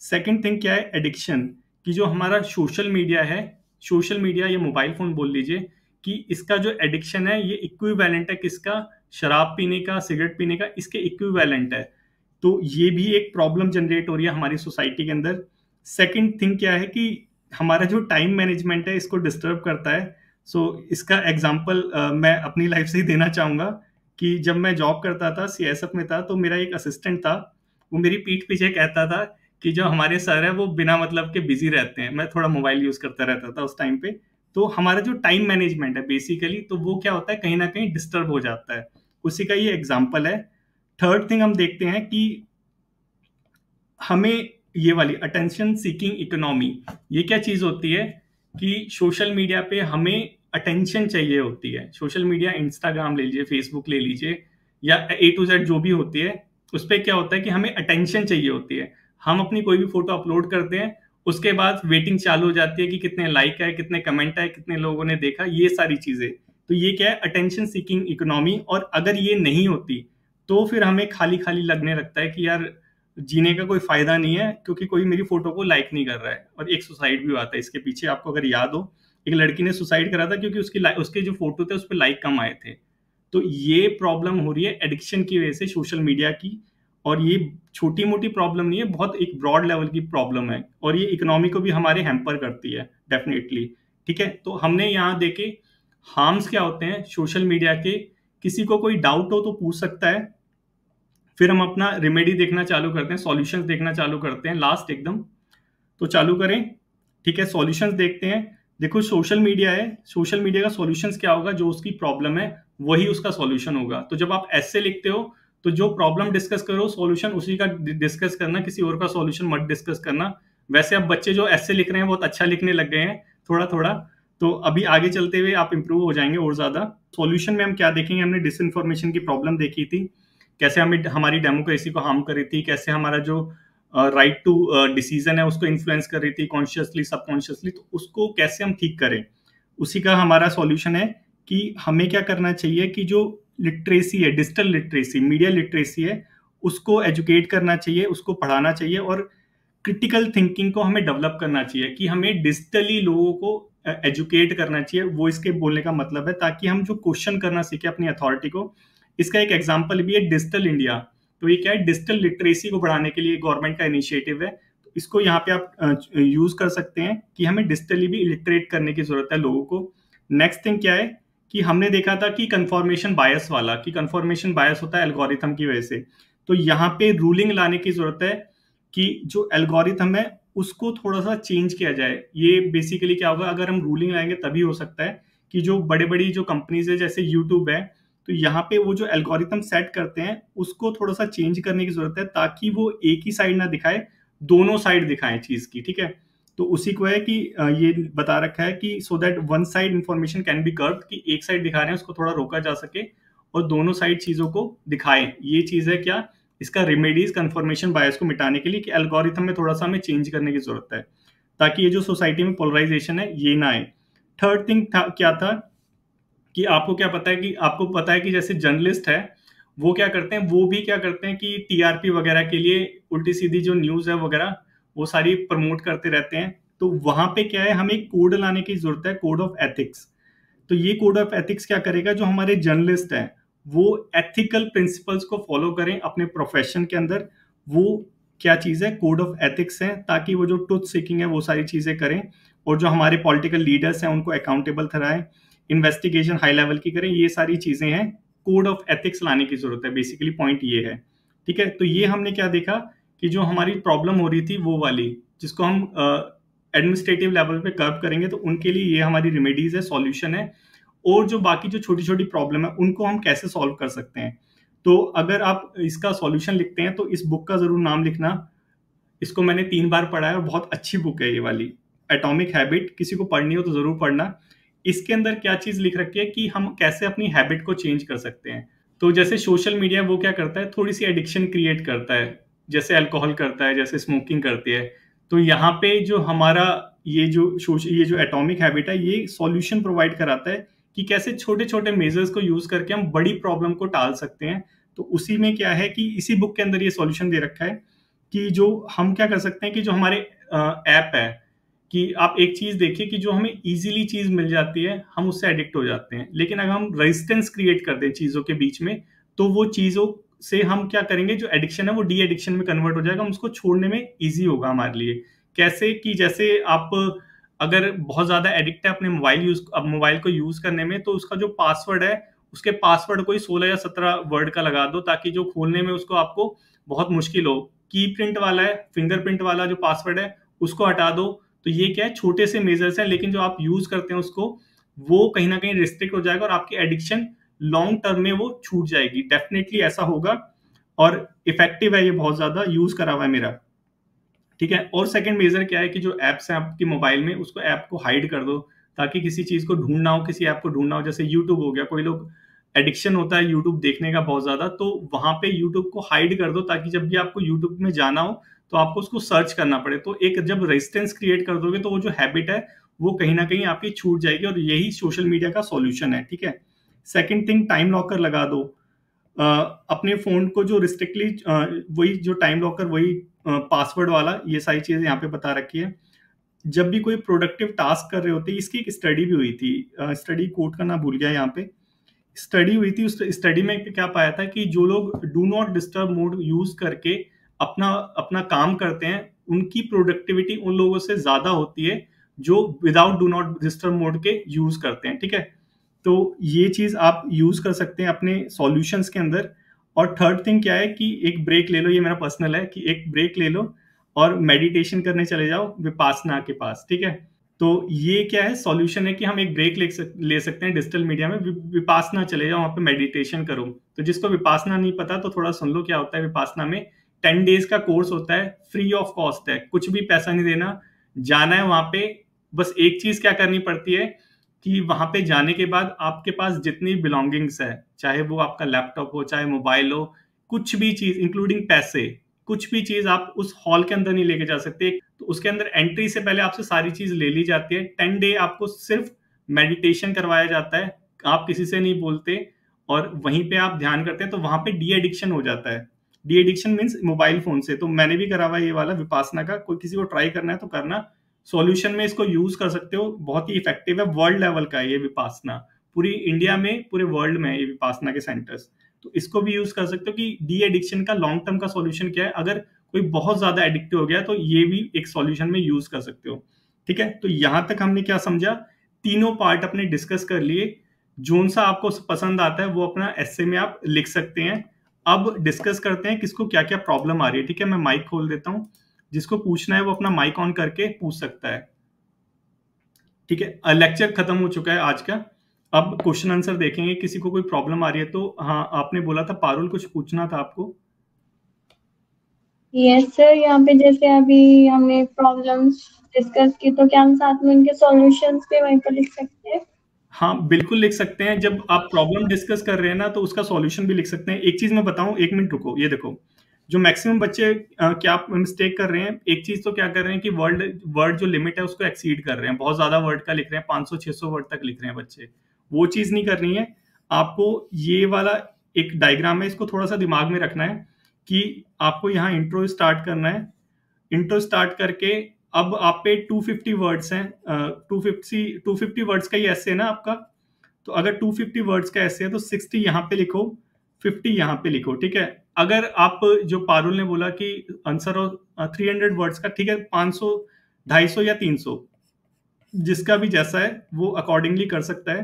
सेकंड थिंग क्या है? एडिक्शन। कि जो हमारा सोशल मीडिया है, सोशल मीडिया या मोबाइल फोन बोल लीजिए, कि इसका जो एडिक्शन है ये इक्विवेलेंट है किसका? शराब पीने का, सिगरेट पीने का, इसके इक्विवेलेंट है। तो ये भी एक प्रॉब्लम जनरेट हो रही है हमारी सोसाइटी के अंदर। सेकंड थिंग क्या है कि हमारा जो टाइम मैनेजमेंट है इसको डिस्टर्ब करता है। सो इसका एग्जांपल मैं अपनी लाइफ से ही देना चाहूंगा कि जब मैं जॉब करता था, सीएसएफ में था, तो मेरा एक असिस्टेंट था, वो मेरी पीठ पीछे कहता था कि जो हमारे सर है वो बिना मतलब के बिजी रहते हैं। मैं थोड़ा मोबाइल यूज करता रहता था उस टाइम पे। तो हमारा जो टाइम मैनेजमेंट है बेसिकली, तो वो क्या होता है, कहीं ना कहीं डिस्टर्ब हो जाता है। उसी का ये एग्जाम्पल है। थर्ड थिंग हम देखते हैं कि हमें ये वाली अटेंशन सीकिंग इकोनॉमी, ये क्या चीज होती है कि सोशल मीडिया पे हमें अटेंशन चाहिए होती है। सोशल मीडिया, इंस्टाग्राम ले लीजिए, फेसबुक ले लीजिए, या ए टू जेड जो भी होती है, उस पर क्या होता है कि हमें अटेंशन चाहिए होती है। हम अपनी कोई भी फोटो अपलोड करते हैं, उसके बाद वेटिंग चालू हो जाती है कि कितने लाइक आए, कितने कमेंट आए, कितने लोगों ने देखा, ये सारी चीजें। तो ये क्या है, अटेंशन सीकिंग इकोनॉमी। और अगर ये नहीं होती तो फिर हमें खाली खाली लगने लगता है कि यार जीने का कोई फायदा नहीं है, क्योंकि कोई मेरी फोटो को लाइक नहीं कर रहा है। और एक सुसाइड भी आता है इसके पीछे, आपको अगर याद हो, एक लड़की ने सुसाइड करा था क्योंकि उसके जो फोटो थे उस पर लाइक कम आए थे। तो ये प्रॉब्लम हो रही है एडिक्शन की वजह से, सोशल मीडिया की। और ये छोटी मोटी प्रॉब्लम नहीं है, बहुत एक ब्रॉड लेवल की प्रॉब्लम है, और ये इकोनॉमी को भी हमारे हैम्पर करती है डेफिनेटली। ठीक है, तो हमने यहाँ देखे हार्म्स क्या होते हैं सोशल मीडिया के। किसी को कोई डाउट हो तो पूछ सकता है, फिर हम अपना रेमेडी देखना चालू करते हैं, सॉल्यूशंस देखना चालू करते हैं लास्ट एकदम। तो चालू करें। ठीक है, सॉल्यूशंस देखते हैं। देखो, सोशल मीडिया है, सोशल मीडिया का सॉल्यूशंस क्या होगा, जो उसकी प्रॉब्लम है वही उसका सॉल्यूशन होगा। तो जब आप ऐसे लिखते हो, तो जो प्रॉब्लम डिस्कस करो सॉल्यूशन उसी का डिस्कस करना, किसी और का सॉल्यूशन मत डिस्कस करना। वैसे अब बच्चे जो ऐसे लिख रहे हैं बहुत अच्छा लिखने लग गए हैं, थोड़ा थोड़ा। तो अभी आगे चलते हुए आप इंप्रूव हो जाएंगे और ज्यादा। सॉल्यूशन में हम क्या देखेंगे, हमने डिसइंफॉर्मेशन की प्रॉब्लम देखी थी, कैसे हमें हमारी डेमोक्रेसी को हार्म कर रही थी, कैसे हमारा जो राइट टू डिसीजन है उसको इन्फ्लुएंस कर रही थी कॉन्शियसली सबकॉन्शियसली। तो उसको कैसे हम ठीक करें, उसी का हमारा सॉल्यूशन है कि हमें क्या करना चाहिए कि जो लिटरेसी है, डिजिटल लिटरेसी, मीडिया लिटरेसी है, उसको एजुकेट करना चाहिए, उसको पढ़ाना चाहिए। और क्रिटिकल थिंकिंग को हमें डेवलप करना चाहिए कि हमें डिजिटली लोगों को एजुकेट करना चाहिए। वो इसके बोलने का मतलब है, ताकि हम जो क्वेश्चन करना सीखे अपनी अथॉरिटी को। इसका एक एग्जांपल भी है डिजिटल इंडिया। तो ये क्या है, डिजिटल लिटरेसी को बढ़ाने के लिए गवर्नमेंट का इनिशिएटिव है। तो इसको यहाँ पे आप यूज कर सकते हैं कि हमें डिजिटली भी इलिटरेट करने की जरूरत है लोगों को। नेक्स्ट थिंग क्या है कि हमने देखा था कि कंफर्मेशन बायस वाला, कि कंफर्मेशन बायस होता है एल्गोरिथम की वजह से। तो यहाँ पे रूलिंग लाने की जरूरत है कि जो एल्गोरिथम है उसको थोड़ा सा चेंज किया जाए। ये बेसिकली क्या होगा, अगर हम रूलिंग लाएंगे तभी हो सकता है कि जो बड़े बड़ी जो कंपनीज है जैसे यूट्यूब है, तो यहाँ पे वो जो एल्गोरिथम सेट करते हैं उसको थोड़ा सा चेंज करने की जरूरत है, ताकि वो एक ही साइड ना दिखाए, दोनों साइड दिखाएं चीज की। ठीक है, तो उसी को है कि ये बता रखा है कि so that one side information can be curve, कि एक साइड दिखा रहे हैं उसको थोड़ा रोका जा सके और दोनों साइड चीजों को दिखाएं। ये चीज है क्या, इसका रेमेडीज कंफर्मेशन बायस को मिटाने के लिए, कि एल्गोरिथम में थोड़ा सा हमें चेंज करने की जरूरत है, ताकि ये जो सोसाइटी में पोलराइजेशन है ये ना आए। थर्ड थिंग क्या था कि आपको पता है कि जैसे जर्नलिस्ट है वो क्या करते हैं, वो भी क्या करते हैं कि टीआरपी वगैरह के लिए उल्टी सीधी जो न्यूज है वगैरह वो सारी प्रमोट करते रहते हैं। तो वहां पे क्या है, हमें कोड लाने की जरूरत है, कोड ऑफ एथिक्स। तो ये कोड ऑफ एथिक्स क्या करेगा, जो हमारे जर्नलिस्ट हैं वो एथिकल प्रिंसिपल्स को फॉलो करें अपने प्रोफेशन के अंदर। वो क्या चीज है, कोड ऑफ एथिक्स है, ताकि वो जो ट्रुथ सीकिंग है वो सारी चीजें करें। और जो हमारे पॉलिटिकल लीडर्स हैं उनको अकाउंटेबल ठहराएं, इन्वेस्टिगेशन हाई लेवल की करें। ये सारी चीजें हैं, कोड ऑफ एथिक्स लाने की जरूरत है, बेसिकली पॉइंट ये है। ठीक है, तो ये हमने क्या देखा कि जो हमारी प्रॉब्लम हो रही थी वो वाली, जिसको हम एडमिनिस्ट्रेटिव लेवल पे कर्व करेंगे, तो उनके लिए ये हमारी रेमेडीज है, सॉल्यूशन है। और जो बाकी जो छोटी छोटी प्रॉब्लम है उनको हम कैसे सॉल्व कर सकते हैं। तो अगर आप इसका सॉल्यूशन लिखते हैं तो इस बुक का जरूर नाम लिखना। इसको मैंने 3 बार पढ़ा है और बहुत अच्छी बुक है ये वाली, एटॉमिक हैबिट। किसी को पढ़नी हो तो जरूर पढ़ना। इसके अंदर क्या चीज लिख रखी है कि हम कैसे अपनी हैबिट को चेंज कर सकते हैं। तो जैसे सोशल मीडिया वो क्या करता है, थोड़ी सी एडिक्शन क्रिएट करता है, जैसे अल्कोहल करता है, जैसे स्मोकिंग करती है। तो यहाँ पे जो हमारा ये जो एटॉमिक हैबिट है ये सॉल्यूशन प्रोवाइड कराता है कि कैसे छोटे छोटे मेजर्स को यूज करके हम बड़ी प्रॉब्लम को टाल सकते हैं। तो उसी में क्या है कि इसी बुक के अंदर ये सॉल्यूशन दे रखा है कि जो हम क्या कर सकते हैं कि जो हमारे ऐप है, कि आप एक चीज देखिए कि जो हमें इजीली चीज मिल जाती है हम उससे एडिक्ट हो जाते हैं, लेकिन अगर हम रेजिस्टेंस क्रिएट कर दें चीजों के बीच में, तो वो चीजों से हम क्या करेंगे, जो एडिक्शन है वो डी एडिक्शन में कन्वर्ट हो जाएगा, हम उसको छोड़ने में इजी होगा हमारे लिए। कैसे कि जैसे आप अगर बहुत ज्यादा एडिक्ट है अपने मोबाइल को यूज करने में, तो उसका जो पासवर्ड है उसके पासवर्ड को ही 16 या 17 वर्ड का लगा दो, ताकि जो खोलने में उसको आपको बहुत मुश्किल हो। की प्रिंट वाला है, फिंगरप्रिंट वाला जो पासवर्ड है उसको हटा दो। तो ये क्या है, छोटे से मेजर्स हैं, लेकिन जो आप यूज करते हैं उसको, वो कहीं ना कहीं रिस्ट्रिक्ट हो जाएगा और आपकी एडिक्शन लॉन्ग टर्म में वो छूट जाएगी। डेफिनेटली ऐसा होगा और इफेक्टिव है, ये बहुत ज्यादा यूज करा हुआ है मेरा। ठीक है। और सेकंड मेजर क्या है कि जो एप्स हैं आपके मोबाइल में, उसको ऐप को हाइड कर दो, ताकि किसी चीज को ढूंढना हो, किसी ऐप को ढूंढना हो, जैसे यूट्यूब हो गया, कोई लोग एडिक्शन होता है यूट्यूब देखने का बहुत ज्यादा, तो वहां पे यूट्यूब को हाइड कर दो, ताकि जब भी आपको यूट्यूब में जाना हो तो आपको उसको सर्च करना पड़े। तो एक जब रेजिस्टेंस क्रिएट कर दोगे तो वो जो हैबिट है वो कहीं ना कहीं आपकी छूट जाएगी, और यही सोशल मीडिया का सॉल्यूशन है। ठीक है। सेकंड थिंग, टाइम लॉकर लगा दो। अपने फोन को जो रिस्ट्रिक्टली, वही जो टाइम लॉकर, वही पासवर्ड वाला, ये सारी चीजें यहाँ पे बता रखी है। जब भी कोई प्रोडक्टिव टास्क कर रहे होते हैं, इसकी एक स्टडी भी हुई थी, स्टडी कोट करना भूल गया यहाँ पे, स्टडी हुई थी। उस स्टडी में क्या पाया था कि जो लोग do not disturb mode use करके अपना अपना काम करते हैं, उनकी प्रोडक्टिविटी उन लोगों से ज्यादा होती है जो without do not disturb mode के यूज करते हैं। ठीक है। तो ये चीज आप यूज कर सकते हैं अपने सॉल्यूशंस के अंदर। और थर्ड थिंग क्या है कि एक ब्रेक ले लो, ये मेरा पर्सनल है कि एक ब्रेक ले लो और मेडिटेशन करने चले जाओ विपासना के पास। ठीक है। तो ये क्या है, सॉल्यूशन है कि हम एक ब्रेक ले सकते हैं डिजिटल मीडिया में, विपासना चले जाओ, वहां पे मेडिटेशन करो। तो जिसको विपासना नहीं पता तो थोड़ा सुन लो क्या होता है विपासना में। 10 डेज का कोर्स होता है, फ्री ऑफ कॉस्ट है, कुछ भी पैसा नहीं देना, जाना है वहां पे। बस एक चीज क्या करनी पड़ती है कि वहां पे जाने के बाद आपके पास जितनी बिलोंगिंग्स है, चाहे वो आपका लैपटॉप हो, चाहे मोबाइल हो, कुछ भी चीज इंक्लूडिंग पैसे, कुछ भी चीज आप उस हॉल के अंदर नहीं लेके जा सकते। तो उसके अंदर एंट्री से पहले आपसे सारी चीज ले ली जाती है। 10 डे आपको सिर्फ मेडिटेशन करवाया जाता है, आप किसी से नहीं बोलते, और वहीं पे आप ध्यान करते हैं। तो वहां पे डी एडिक्शन हो जाता है। De addiction means mobile phone से। तो मैंने भी करा हुआ ये वाला विपासना का, कोई किसी को ट्राई करना है तो करना। सॉल्यूशन में इसको यूज कर सकते हो, बहुत ही इफेक्टिव है, वर्ल्ड लेवल का है ये विपासना। पूरी इंडिया में, पूरे वर्ल्ड में ये विपासना के सेंटर्स। तो इसको भी यूज कर सकते हो कि डी एडिक्शन का लॉन्ग टर्म का सॉल्यूशन क्या है। अगर कोई बहुत ज्यादा एडिक्टिव हो गया तो ये भी एक सॉल्यूशन में यूज कर सकते हो। ठीक है। तो यहां तक हमने क्या समझा, तीनों पार्ट अपने डिस्कस कर लिए। जोन सा आपको पसंद आता है वो अपना एस्से में आप लिख सकते हैं। अब डिस्कस करते हैं किसको क्या क्या प्रॉब्लम आ रही है। ठीक है। मैं माइक खोल देता हूं, जिसको पूछना है वो अपना माइक ऑन करके पूछ सकता है। ठीक है। लेक्चर खत्म हो चुका है आज का। अब क्वेश्चन आंसर देखेंगे। किसी को कोई प्रॉब्लम आ रही है तो, हाँ आपने बोला था पारुल कुछ पूछना था आपको। यस सर, यहाँ पे जैसे अभी हमने प्रॉब्लम्स डिस्कस की, तो क्या हम साथ में उनके सॉल्यूशंस भी वहीं पर लिख सकते हैं? हाँ बिल्कुल लिख सकते हैं। जब आप प्रॉब्लम डिस्कस कर रहे हैं ना, तो उसका सॉल्यूशन भी लिख सकते हैं। एक चीज मैं बताऊं, एक मिनट रुको, ये देखो जो मैक्सिमम बच्चे क्या मिस्टेक कर रहे हैं, एक चीज तो क्या कर रहे हैं कि वर्ड वर्ड जो लिमिट है उसको एक्सीड कर रहे हैं, बहुत ज्यादा वर्ड का लिख रहे हैं, 500-600 वर्ड तक लिख रहे हैं बच्चे। वो चीज नहीं करनी है आपको। ये वाला एक डायग्राम है, इसको थोड़ा सा दिमाग में रखना है कि आपको यहाँ इंट्रो स्टार्ट करना है। इंट्रो स्टार्ट करके अब आप पे 250 वर्ड्स हैं, 250 वर्ड्स का ही ऐसे है ना आपका। तो अगर 250 वर्ड्स का ऐसे है तो 60 यहाँ पे लिखो, 50 यहाँ पे लिखो। ठीक है। अगर आप, जो पारुल ने बोला कि आंसर हो 300 वर्ड्स का, ठीक है, 500, 250 या 300, जिसका भी जैसा है वो अकॉर्डिंगली कर सकता है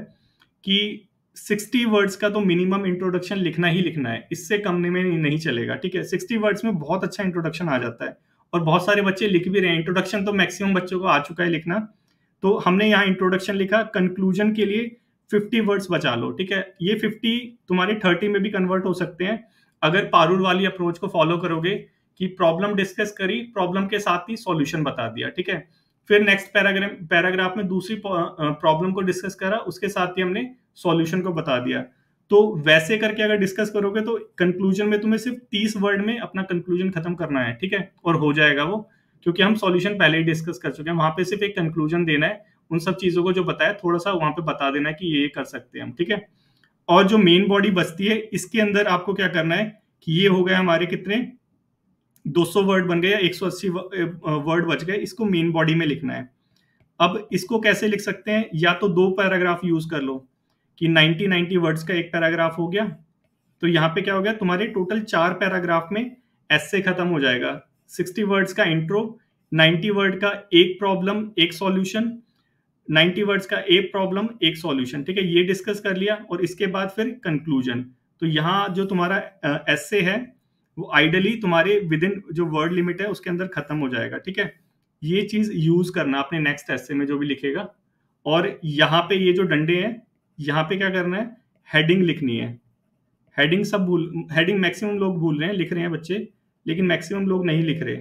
कि 60 वर्ड्स का तो मिनिमम इंट्रोडक्शन लिखना ही लिखना है, इससे कम में नहीं चलेगा। ठीक है। 60 वर्ड्स में बहुत अच्छा इंट्रोडक्शन आ जाता है, और बहुत सारे बच्चे लिख भी रहे हैं। इंट्रोडक्शन तो मैक्सिमम बच्चों को आ चुका है लिखना। तो हमने यहाँ इंट्रोडक्शन लिखा। कंक्लूजन के लिए 50 वर्ड्स बचा लो। ठीक है। ये 50 तुम्हारे 30 में भी कन्वर्ट हो सकते हैं, अगर पारुल वाली अप्रोच को फॉलो करोगे कि प्रॉब्लम डिस्कस करी, प्रॉब्लम के साथ ही सॉल्यूशन बता दिया। ठीक है। फिर नेक्स्ट पैराग्राफ में दूसरी प्रॉब्लम को डिस्कस करा, उसके साथ ही हमने सॉल्यूशन को बता दिया। तो वैसे करके अगर डिस्कस करोगे तो कंक्लूजन में तुम्हें सिर्फ 30 वर्ड में अपना कंक्लूजन खत्म करना है। ठीक है। और हो जाएगा वो, क्योंकि हम सॉल्यूशन पहले ही डिस्कस कर चुके हैं। वहां पे सिर्फ एक कंक्लूजन देना है, उन सब चीजों को जो बताया थोड़ा सा वहां पे बता देना है कि ये कर सकते हैं हम। ठीक है। और जो मेन बॉडी बचती है, इसके अंदर आपको क्या करना है कि ये हो गए हमारे कितने, 200 वर्ड बन गए या 180 वर्ड बच गए, इसको मेन बॉडी में लिखना है। अब इसको कैसे लिख सकते हैं, या तो 2 पैराग्राफ यूज कर लो कि 90 वर्ड्स का एक पैराग्राफ हो गया। तो यहाँ पे क्या हो गया, तुम्हारे टोटल 4 पैराग्राफ में ऐसे खत्म हो जाएगा। 60 वर्ड्स का इंट्रो, 90 वर्ड का एक प्रॉब्लम एक सॉल्यूशन, 90 वर्ड्स का एक प्रॉब्लम एक सॉल्यूशन, ठीक है, ये डिस्कस कर लिया और इसके बाद फिर कंक्लूजन। तो यहाँ जो तुम्हारा एस्से है वो आइडियली तुम्हारे विद इन जो वर्ड लिमिट है उसके अंदर खत्म हो जाएगा, ठीक है। ये चीज यूज करना अपने नेक्स्ट एस्से में जो भी लिखेगा। और यहाँ पे ये जो डंडे हैं, यहाँ पे क्या करना है, हेडिंग लिखनी है। हेडिंग मैक्सिमम लोग भूल रहे हैं, लिख रहे हैं बच्चे, लेकिन मैक्सिमम लोग नहीं लिख रहे।